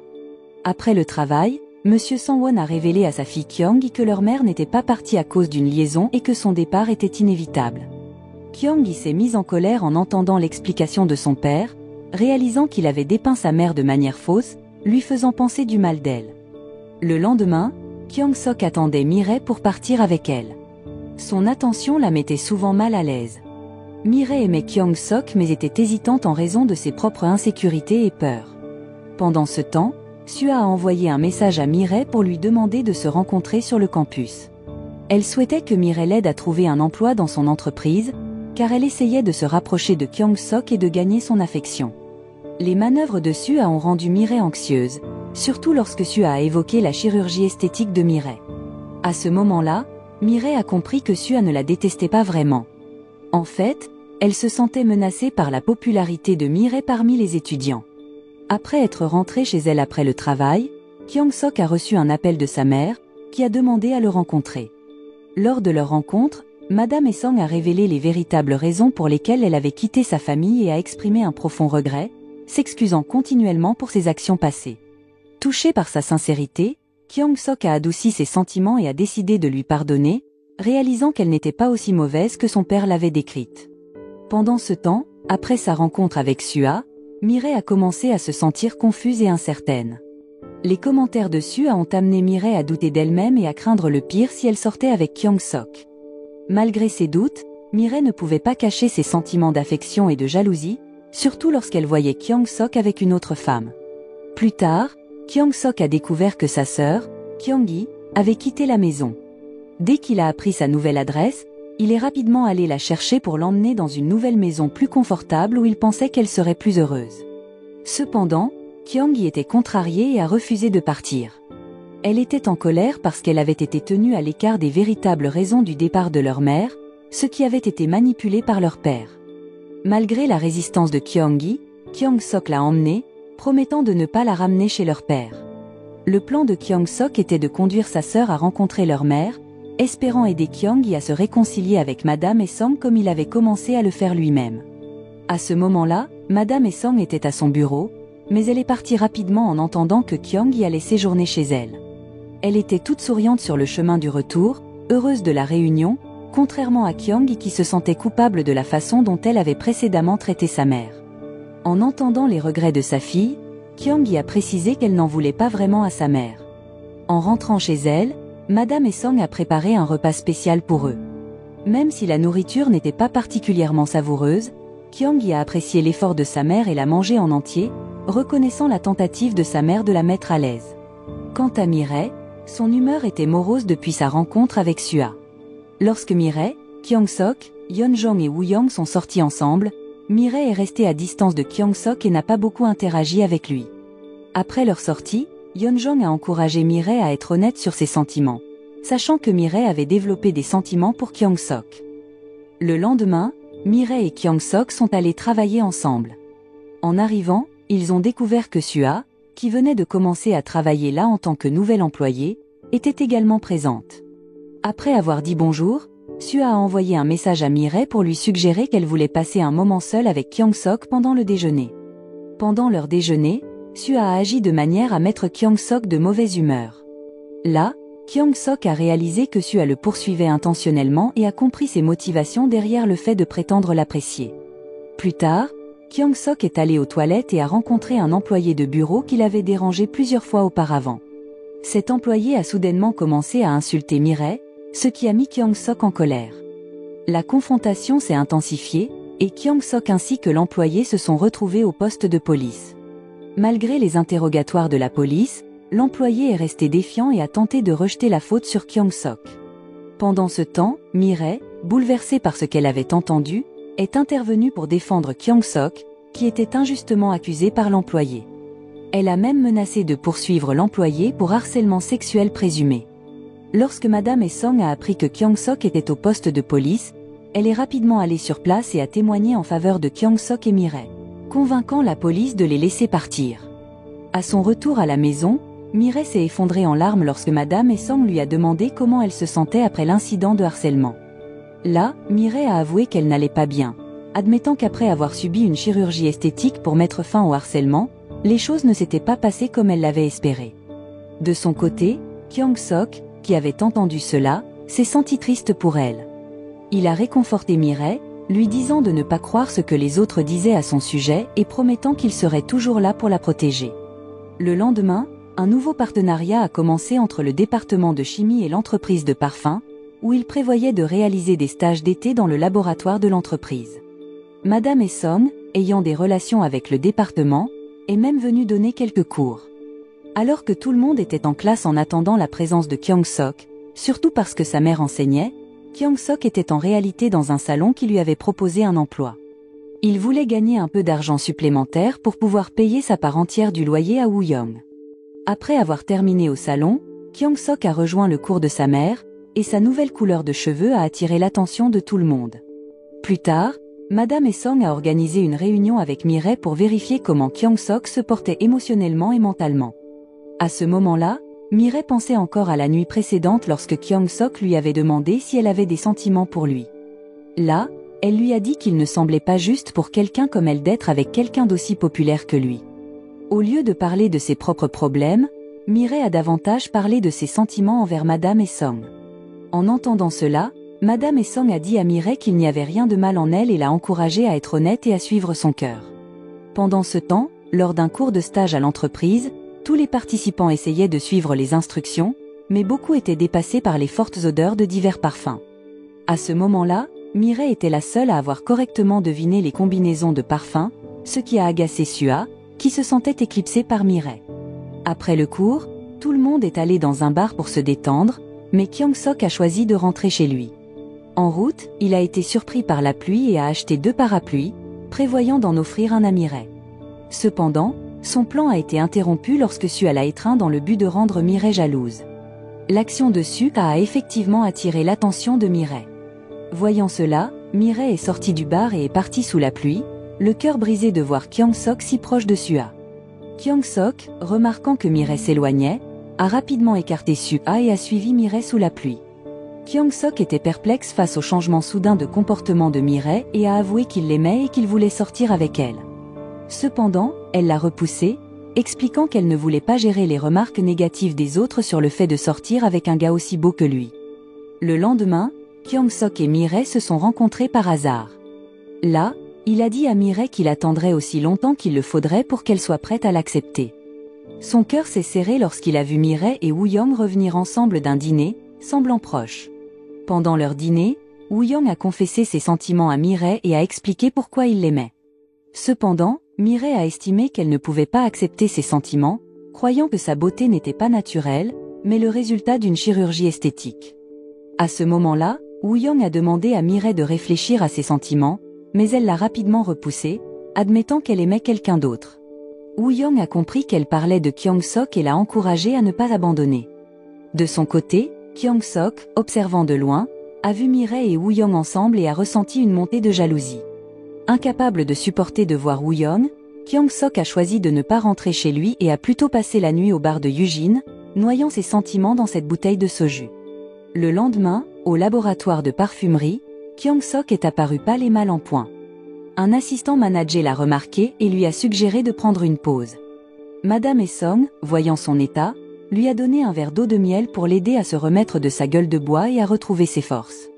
Après le travail, Monsieur Sang-won a révélé à sa fille Kyung-gi que leur mère n'était pas partie à cause d'une liaison et que son départ était inévitable. Kyung-gi s'est mise en colère en entendant l'explication de son père, réalisant qu'il avait dépeint sa mère de manière fausse, lui faisant penser du mal d'elle. Le lendemain, Kyung-sok attendait Mireille pour partir avec elle. Son attention la mettait souvent mal à l'aise. Mireille aimait Kyung-sok mais était hésitante en raison de ses propres insécurités et peurs. Pendant ce temps, Sua a envoyé un message à Mireille pour lui demander de se rencontrer sur le campus. Elle souhaitait que Mireille l'aide à trouver un emploi dans son entreprise, car elle essayait de se rapprocher de Kyung-sok et de gagner son affection. Les manœuvres de Sua ont rendu Mireille anxieuse, surtout lorsque Sua a évoqué la chirurgie esthétique de Mireille. À ce moment-là, Mireille a compris que Sua ne la détestait pas vraiment. En fait, elle se sentait menacée par la popularité de Mireille parmi les étudiants. Après être rentrée chez elle après le travail, Kyung-sok a reçu un appel de sa mère, qui a demandé à le rencontrer. Lors de leur rencontre, Madame Esong a révélé les véritables raisons pour lesquelles elle avait quitté sa famille et a exprimé un profond regret, s'excusant continuellement pour ses actions passées. Touché par sa sincérité, Kyung-sok a adouci ses sentiments et a décidé de lui pardonner, réalisant qu'elle n'était pas aussi mauvaise que son père l'avait décrite. Pendant ce temps, après sa rencontre avec Sua, Mireille a commencé à se sentir confuse et incertaine. Les commentaires de Sua ont amené Mireille à douter d'elle-même et à craindre le pire si elle sortait avec Kyung-sok. Malgré ses doutes, Mireille ne pouvait pas cacher ses sentiments d'affection et de jalousie, surtout lorsqu'elle voyait Kyung-sok avec une autre femme. Plus tard, Kyung-sok a découvert que sa sœur, Kyung-gi, avait quitté la maison. Dès qu'il a appris sa nouvelle adresse, il est rapidement allé la chercher pour l'emmener dans une nouvelle maison plus confortable où il pensait qu'elle serait plus heureuse. Cependant, Kyung-gi était contrarié et a refusé de partir. Elle était en colère parce qu'elle avait été tenue à l'écart des véritables raisons du départ de leur mère, ce qui avait été manipulé par leur père. Malgré la résistance de Kyung-gi, Kyung-sok l'a emmenée, promettant de ne pas la ramener chez leur père. Le plan de Kyung-sok était de conduire sa sœur à rencontrer leur mère, espérant aider Kyung-gi à se réconcilier avec Madame Esong comme il avait commencé à le faire lui-même. À ce moment-là, Madame Esong était à son bureau, mais elle est partie rapidement en entendant que Kyung-gi allait séjourner chez elle. Elle était toute souriante sur le chemin du retour, heureuse de la réunion, contrairement à Kyung-gi qui se sentait coupable de la façon dont elle avait précédemment traité sa mère. En entendant les regrets de sa fille, Kyung-gi a précisé qu'elle n'en voulait pas vraiment à sa mère. En rentrant chez elle, Madame Esong a préparé un repas spécial pour eux. Même si la nourriture n'était pas particulièrement savoureuse, Kyung-gi a apprécié l'effort de sa mère et l'a mangé en entier, reconnaissant la tentative de sa mère de la mettre à l'aise. Quant à Mireille, son humeur était morose depuis sa rencontre avec Sua. Lorsque Mireille, Kyung-sok, Yeon-jong et Woo-young sont sortis ensemble, Mireille est restée à distance de Kyung-sok et n'a pas beaucoup interagi avec lui. Après leur sortie, Yeon-jong a encouragé Mireille à être honnête sur ses sentiments, sachant que Mireille avait développé des sentiments pour Kyung-sok. Le lendemain, Mireille et Kyung-sok sont allés travailler ensemble. En arrivant, ils ont découvert que Sua, qui venait de commencer à travailler là en tant que nouvelle employée, était également présente. Après avoir dit bonjour, Sua a envoyé un message à Mireille pour lui suggérer qu'elle voulait passer un moment seul avec Kyung-sok pendant le déjeuner. Pendant leur déjeuner, Sua a agi de manière à mettre Kyung-sok de mauvaise humeur. Là, Kyung-sok a réalisé que Sua le poursuivait intentionnellement et a compris ses motivations derrière le fait de prétendre l'apprécier. Plus tard, Kyung-sok est allé aux toilettes et a rencontré un employé de bureau qui l'avait dérangé plusieurs fois auparavant. Cet employé a soudainement commencé à insulter Mireille, ce qui a mis Kyung-sok en colère. La confrontation s'est intensifiée, et Kyung-sok ainsi que l'employé se sont retrouvés au poste de police. Malgré les interrogatoires de la police, l'employé est resté défiant et a tenté de rejeter la faute sur Kyung-sok. Pendant ce temps, Mireille, bouleversée par ce qu'elle avait entendu, est intervenue pour défendre Kyung-sok, qui était injustement accusé par l'employé. Elle a même menacé de poursuivre l'employé pour harcèlement sexuel présumé. Lorsque Madame Esong a appris que Kyung-sok était au poste de police, elle est rapidement allée sur place et a témoigné en faveur de Kyung-sok et Mireille, convainquant la police de les laisser partir. À son retour à la maison, Mireille s'est effondrée en larmes lorsque Madame Esong lui a demandé comment elle se sentait après l'incident de harcèlement. Là, Mireille a avoué qu'elle n'allait pas bien, admettant qu'après avoir subi une chirurgie esthétique pour mettre fin au harcèlement, les choses ne s'étaient pas passées comme elle l'avait espéré. De son côté, Kyung-sok, qui avait entendu cela, s'est senti triste pour elle. Il a réconforté Mireille, lui disant de ne pas croire ce que les autres disaient à son sujet et promettant qu'il serait toujours là pour la protéger. Le lendemain, un nouveau partenariat a commencé entre le département de chimie et l'entreprise de parfum, où il prévoyait de réaliser des stages d'été dans le laboratoire de l'entreprise. Madame Esong, ayant des relations avec le département, est même venue donner quelques cours. Alors que tout le monde était en classe en attendant la présence de Kyung-sok, surtout parce que sa mère enseignait, Kyung-sok était en réalité dans un salon qui lui avait proposé un emploi. Il voulait gagner un peu d'argent supplémentaire pour pouvoir payer sa part entière du loyer à Woo-young. Après avoir terminé au salon, Kyung-sok a rejoint le cours de sa mère, et sa nouvelle couleur de cheveux a attiré l'attention de tout le monde. Plus tard, Madame Esong a organisé une réunion avec Mireille pour vérifier comment Kyung-sok se portait émotionnellement et mentalement. À ce moment-là, Mireille pensait encore à la nuit précédente lorsque Kyung-sok lui avait demandé si elle avait des sentiments pour lui. Là, elle lui a dit qu'il ne semblait pas juste pour quelqu'un comme elle d'être avec quelqu'un d'aussi populaire que lui. Au lieu de parler de ses propres problèmes, Mireille a davantage parlé de ses sentiments envers Madame Esong. En entendant cela, Madame Esong a dit à Mireille qu'il n'y avait rien de mal en elle et l'a encouragée à être honnête et à suivre son cœur. Pendant ce temps, lors d'un cours de stage à l'entreprise, tous les participants essayaient de suivre les instructions, mais beaucoup étaient dépassés par les fortes odeurs de divers parfums. À ce moment-là, Mireille était la seule à avoir correctement deviné les combinaisons de parfums, ce qui a agacé Sua, qui se sentait éclipsée par Mireille. Après le cours, tout le monde est allé dans un bar pour se détendre, mais Kyung-sok a choisi de rentrer chez lui. En route, il a été surpris par la pluie et a acheté 2 parapluies, prévoyant d'en offrir un à Mireille. Cependant, Son plan a été interrompu lorsque Sua l'a étreint dans le but de rendre Mireille jalouse. L'action de Sua a effectivement attiré l'attention de Mireille. Voyant cela, Mireille est sortie du bar et est partie sous la pluie, le cœur brisé de voir Kyung-sok si proche de Sua. Kyung-sok, remarquant que Mireille s'éloignait, a rapidement écarté Sua et a suivi Mireille sous la pluie. Kyung-sok était perplexe face au changement soudain de comportement de Mireille et a avoué qu'il l'aimait et qu'il voulait sortir avec elle. Cependant, elle l'a repoussé, expliquant qu'elle ne voulait pas gérer les remarques négatives des autres sur le fait de sortir avec un gars aussi beau que lui. Le lendemain, Kyung-sok et Mireille se sont rencontrés par hasard. Là, il a dit à Mireille qu'il attendrait aussi longtemps qu'il le faudrait pour qu'elle soit prête à l'accepter. Son cœur s'est serré lorsqu'il a vu Mireille et Woo-young revenir ensemble d'un dîner, semblant proches. Pendant leur dîner, Woo-young a confessé ses sentiments à Mireille et a expliqué pourquoi il l'aimait. Cependant, Mireille a estimé qu'elle ne pouvait pas accepter ses sentiments, croyant que sa beauté n'était pas naturelle, mais le résultat d'une chirurgie esthétique. À ce moment-là, Woo-young a demandé à Mireille de réfléchir à ses sentiments, mais elle l'a rapidement repoussé, admettant qu'elle aimait quelqu'un d'autre. Woo-young a compris qu'elle parlait de Kyung-sok et l'a encouragé à ne pas abandonner. De son côté, Kyung-sok, observant de loin, a vu Mireille et Woo-young ensemble et a ressenti une montée de jalousie. Incapable de supporter de voir Woo-young, Kyung-sok a choisi de ne pas rentrer chez lui et a plutôt passé la nuit au bar de Yujin, noyant ses sentiments dans cette bouteille de soju. Le lendemain, au laboratoire de parfumerie, Kyung-sok est apparu pâle et mal en point. Un assistant manager l'a remarqué et lui a suggéré de prendre une pause. Madame Esong, voyant son état, lui a donné un verre d'eau de miel pour l'aider à se remettre de sa gueule de bois et à retrouver ses forces.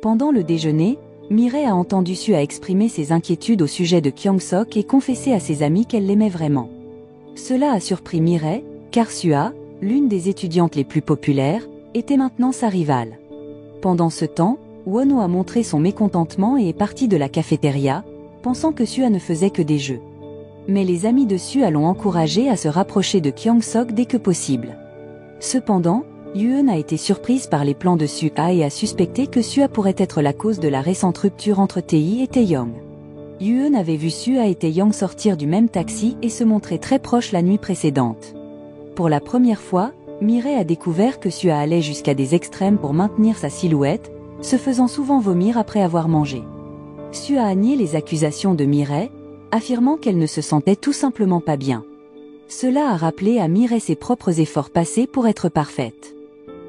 Pendant le déjeuner, Mireille a entendu Sua exprimer ses inquiétudes au sujet de Kyung-sok et confesser à ses amis qu'elle l'aimait vraiment. Cela a surpris Mireille, car Sua, l'une des étudiantes les plus populaires, était maintenant sa rivale. Pendant ce temps, Won-ho a montré son mécontentement et est parti de la cafétéria, pensant que Sua ne faisait que des jeux. Mais les amis de Sua l'ont encouragé à se rapprocher de Kyung-sok dès que possible. Cependant, Yoon a été surprise par les plans de Sua et a suspecté que Sua pourrait être la cause de la récente rupture entre Tae et Taeyong. Yoon avait vu Sua et Taeyong sortir du même taxi et se montrer très proches la nuit précédente. Pour la première fois, Mireille a découvert que Sua allait jusqu'à des extrêmes pour maintenir sa silhouette, se faisant souvent vomir après avoir mangé. Sua a nié les accusations de Mireille, affirmant qu'elle ne se sentait tout simplement pas bien. Cela a rappelé à Mireille ses propres efforts passés pour être parfaite.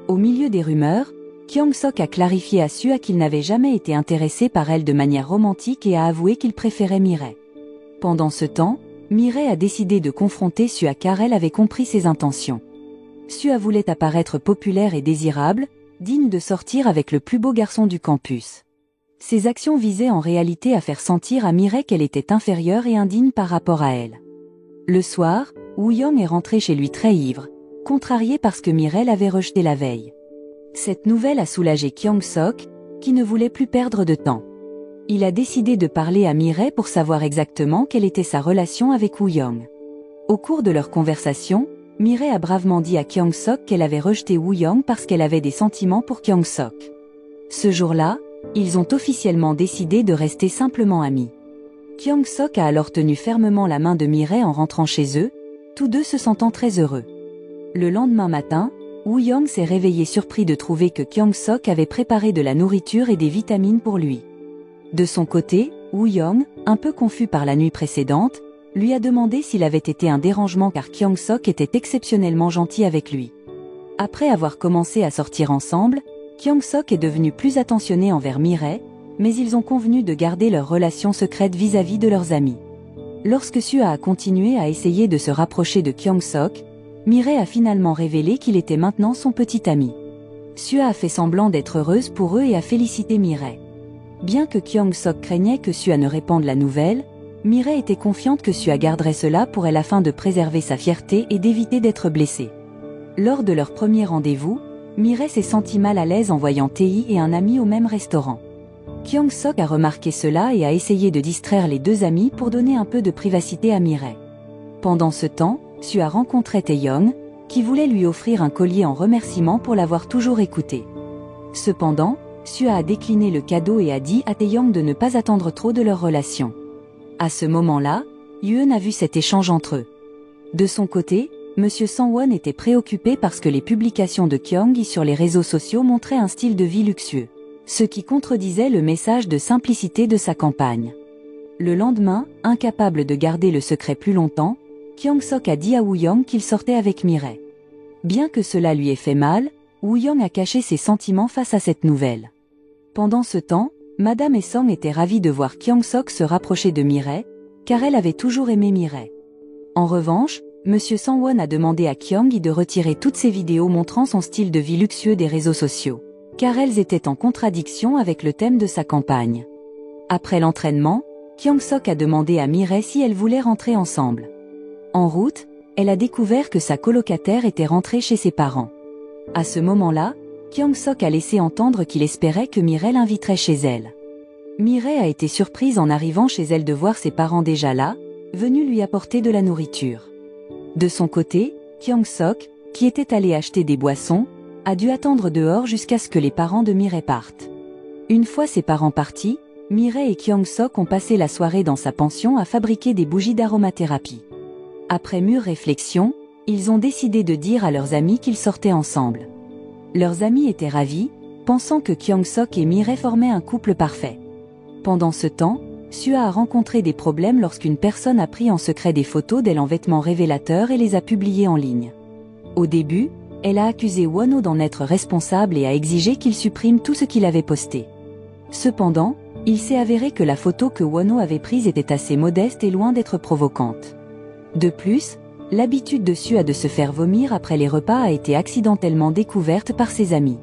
Au milieu des rumeurs, Kyung-sok a clarifié à Sua qu'il n'avait jamais été intéressé par elle de manière romantique et a avoué qu'il préférait Mireille. Pendant ce temps, Mireille a décidé de confronter Sua car elle avait compris ses intentions. Sua voulait apparaître populaire et désirable, digne de sortir avec le plus beau garçon du campus. Ses actions visaient en réalité à faire sentir à Mireille qu'elle était inférieure et indigne par rapport à elle. Le soir, Woo-young est rentré chez lui très ivre, contrarié parce que Mireille l'avait rejeté la veille. Cette nouvelle a soulagé Kyung-sok, qui ne voulait plus perdre de temps. Il a décidé de parler à Mireille pour savoir exactement quelle était sa relation avec Woo-young. Au cours de leur conversation, Mireille a bravement dit à Kyung-sok qu'elle avait rejeté Woo-young parce qu'elle avait des sentiments pour Kyung-sok. Ce jour-là, ils ont officiellement décidé de rester simplement amis. Kyung-sok a alors tenu fermement la main de Mireille en rentrant chez eux, tous deux se sentant très heureux. Le lendemain matin, Woo-young s'est réveillé surpris de trouver que Kyung-sok avait préparé de la nourriture et des vitamines pour lui. De son côté, Woo-young, un peu confus par la nuit précédente, lui a demandé s'il avait été un dérangement car Kyung-sok était exceptionnellement gentil avec lui. Après avoir commencé à sortir ensemble, Kyung-sok est devenu plus attentionné envers Mireille, mais ils ont convenu de garder leur relation secrète vis-à-vis de leurs amis. Lorsque Sua a continué à essayer de se rapprocher de Kyung-sok, Mireille a finalement révélé qu'il était maintenant son petit ami. Sua a fait semblant d'être heureuse pour eux et a félicité Mireille. Bien que Kyung-sok craignait que Sua ne répande la nouvelle, Mireille était confiante que Sua garderait cela pour elle afin de préserver sa fierté et d'éviter d'être blessée. Lors de leur premier rendez-vous, Mireille s'est sentie mal à l'aise en voyant Tae et un ami au même restaurant. Kyung-sok a remarqué cela et a essayé de distraire les deux amis pour donner un peu de privacité à Mireille. Pendant ce temps, Sua rencontrait Taeyong, qui voulait lui offrir un collier en remerciement pour l'avoir toujours écouté. Cependant, Sua a décliné le cadeau et a dit à Taeyong de ne pas attendre trop de leur relation. À ce moment-là, Yoon a vu cet échange entre eux. De son côté, Monsieur Sang-won était préoccupé parce que les publications de Kyung-hee sur les réseaux sociaux montraient un style de vie luxueux, ce qui contredisait le message de simplicité de sa campagne. Le lendemain, incapable de garder le secret plus longtemps, Kyung-sok a dit à Woo-young qu'il sortait avec Mireille. Bien que cela lui ait fait mal, Woo-young a caché ses sentiments face à cette nouvelle. Pendant ce temps, Madame Song était ravie de voir Kyung-sok se rapprocher de Mireille, car elle avait toujours aimé Mireille. En revanche, Monsieur Sang-won a demandé à Kyung-hee de retirer toutes ses vidéos montrant son style de vie luxueux des réseaux sociaux, car elles étaient en contradiction avec le thème de sa campagne. Après l'entraînement, Kyung-sok a demandé à Mireille si elle voulait rentrer ensemble. En route, elle a découvert que sa colocataire était rentrée chez ses parents. À ce moment-là, Kyung-sok a laissé entendre qu'il espérait que Mireille l'inviterait chez elle. Mireille a été surprise en arrivant chez elle de voir ses parents déjà là, venus lui apporter de la nourriture. De son côté, Kyung-sok, qui était allé acheter des boissons, a dû attendre dehors jusqu'à ce que les parents de Mireille partent. Une fois ses parents partis, Mireille et Kyung-sok ont passé la soirée dans sa pension à fabriquer des bougies d'aromathérapie. Après mûre réflexion, ils ont décidé de dire à leurs amis qu'ils sortaient ensemble. Leurs amis étaient ravis, pensant que Kyung-sok et Mireille formaient un couple parfait. Pendant ce temps, Sua a rencontré des problèmes lorsqu'une personne a pris en secret des photos d'elle en vêtements révélateurs et les a publiées en ligne. Au début, elle a accusé Won-ho d'en être responsable et a exigé qu'il supprime tout ce qu'il avait posté. Cependant, il s'est avéré que la photo que Won-ho avait prise était assez modeste et loin d'être provocante. De plus, l'habitude de Sua de se faire vomir après les repas a été accidentellement découverte par ses amis.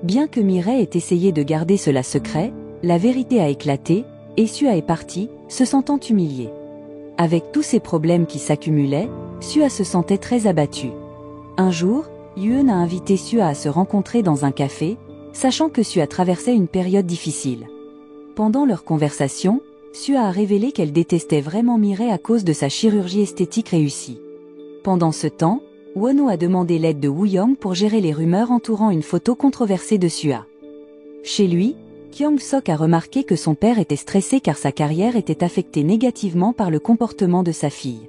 Bien que Mireille ait essayé de garder cela secret, la vérité a éclaté, et Sua est partie, se sentant humiliée. Avec tous ces problèmes qui s'accumulaient, Sua se sentait très abattue. Un jour, Yoon a invité Sua à se rencontrer dans un café, sachant que Sua traversait une période difficile. Pendant leur conversation, Sua a révélé qu'elle détestait vraiment Mireille à cause de sa chirurgie esthétique réussie. Pendant ce temps, Won-ho a demandé l'aide de Woo-young pour gérer les rumeurs entourant une photo controversée de Sua. Chez lui, Kyung-sok a remarqué que son père était stressé car sa carrière était affectée négativement par le comportement de sa fille.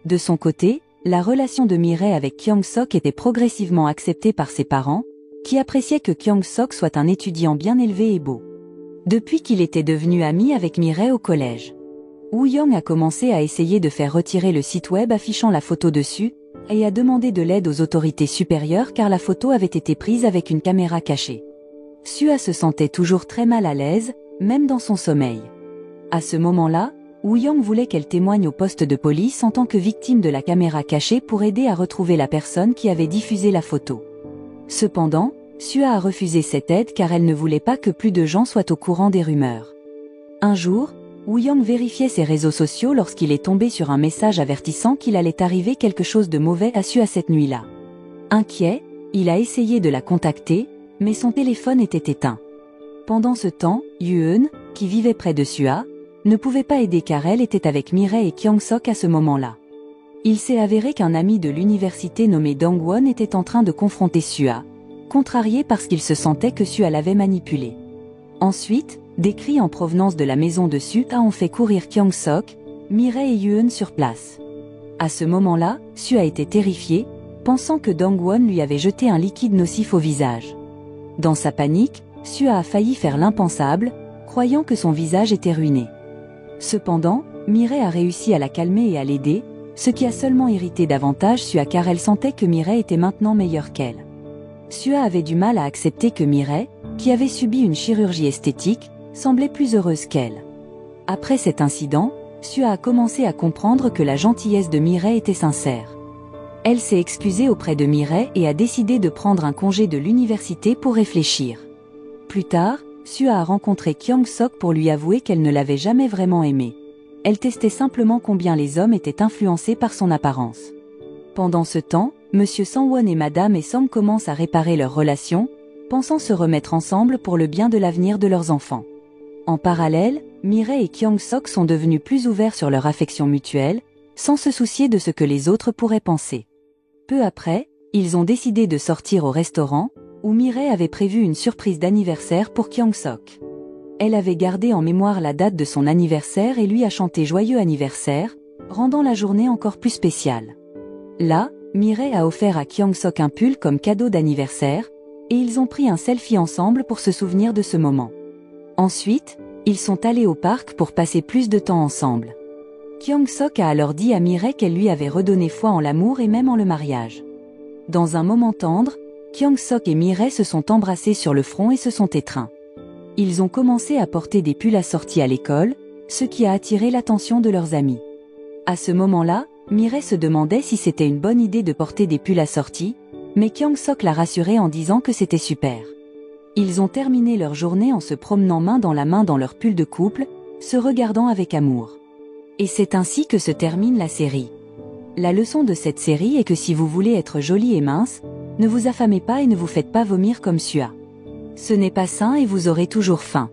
De son côté, la relation de Mireille avec Kyung-sok était progressivement acceptée par ses parents, qui appréciaient que Kyung-sok soit un étudiant bien élevé et beau. Depuis qu'il était devenu ami avec Mireille au collège, Woo-young a commencé à essayer de faire retirer le site web affichant la photo dessus, et a demandé de l'aide aux autorités supérieures car la photo avait été prise avec une caméra cachée. Sua se sentait toujours très mal à l'aise, même dans son sommeil. À ce moment-là, Woo-young voulait qu'elle témoigne au poste de police en tant que victime de la caméra cachée pour aider à retrouver la personne qui avait diffusé la photo. Cependant, Sua a refusé cette aide car elle ne voulait pas que plus de gens soient au courant des rumeurs. Un jour, Woo-young vérifiait ses réseaux sociaux lorsqu'il est tombé sur un message avertissant qu'il allait arriver quelque chose de mauvais à Sua cette nuit-là. Inquiet, il a essayé de la contacter, mais son téléphone était éteint. Pendant ce temps, Yoon, qui vivait près de Sua, ne pouvait pas aider car elle était avec Mireille et Kyung-sok à ce moment-là. Il s'est avéré qu'un ami de l'université nommé Dong-won était en train de confronter Sua, contrarié parce qu'il se sentait que Sua l'avait manipulé. Ensuite, des cris en provenance de la maison de Sua ont fait courir Kyung-sok, Mireille et Yoon sur place. À ce moment-là, Sua était terrifié, pensant que Dong-won lui avait jeté un liquide nocif au visage. Dans sa panique, Sua a failli faire l'impensable, croyant que son visage était ruiné. Cependant, Mireille a réussi à la calmer et à l'aider, ce qui a seulement irrité davantage Sua car elle sentait que Mireille était maintenant meilleure qu'elle. Sua avait du mal à accepter que Mireille, qui avait subi une chirurgie esthétique, semblait plus heureuse qu'elle. Après cet incident, Sua a commencé à comprendre que la gentillesse de Mireille était sincère. Elle s'est excusée auprès de Mireille et a décidé de prendre un congé de l'université pour réfléchir. Plus tard, Sua a rencontré Kyung-sok pour lui avouer qu'elle ne l'avait jamais vraiment aimé. Elle testait simplement combien les hommes étaient influencés par son apparence. Pendant ce temps, Monsieur Sang-won et Madame Song commencent à réparer leur relation, pensant se remettre ensemble pour le bien de l'avenir de leurs enfants. En parallèle, Mireille et Kyung-sok sont devenus plus ouverts sur leur affection mutuelle, sans se soucier de ce que les autres pourraient penser. Peu après, ils ont décidé de sortir au restaurant, où Mireille avait prévu une surprise d'anniversaire pour Kyung-sok. Elle avait gardé en mémoire la date de son anniversaire et lui a chanté joyeux anniversaire, rendant la journée encore plus spéciale. Là, Mireille a offert à Kyung-sok un pull comme cadeau d'anniversaire, et ils ont pris un selfie ensemble pour se souvenir de ce moment. Ensuite, ils sont allés au parc pour passer plus de temps ensemble. Kyung-sok a alors dit à Mireille qu'elle lui avait redonné foi en l'amour et même en le mariage. Dans un moment tendre, Kyung-sok et Mireille se sont embrassés sur le front et se sont étreints. Ils ont commencé à porter des pulls assortis à l'école, ce qui a attiré l'attention de leurs amis. À ce moment-là, Mireille se demandait si c'était une bonne idée de porter des pulls assortis, mais Kyung-sok l'a rassurée en disant que c'était super. Ils ont terminé leur journée en se promenant main dans la main dans leur pull de couple, se regardant avec amour. Et c'est ainsi que se termine la série. La leçon de cette série est que si vous voulez être jolie et mince, ne vous affamez pas et ne vous faites pas vomir comme Sua. Ce n'est pas sain et vous aurez toujours faim.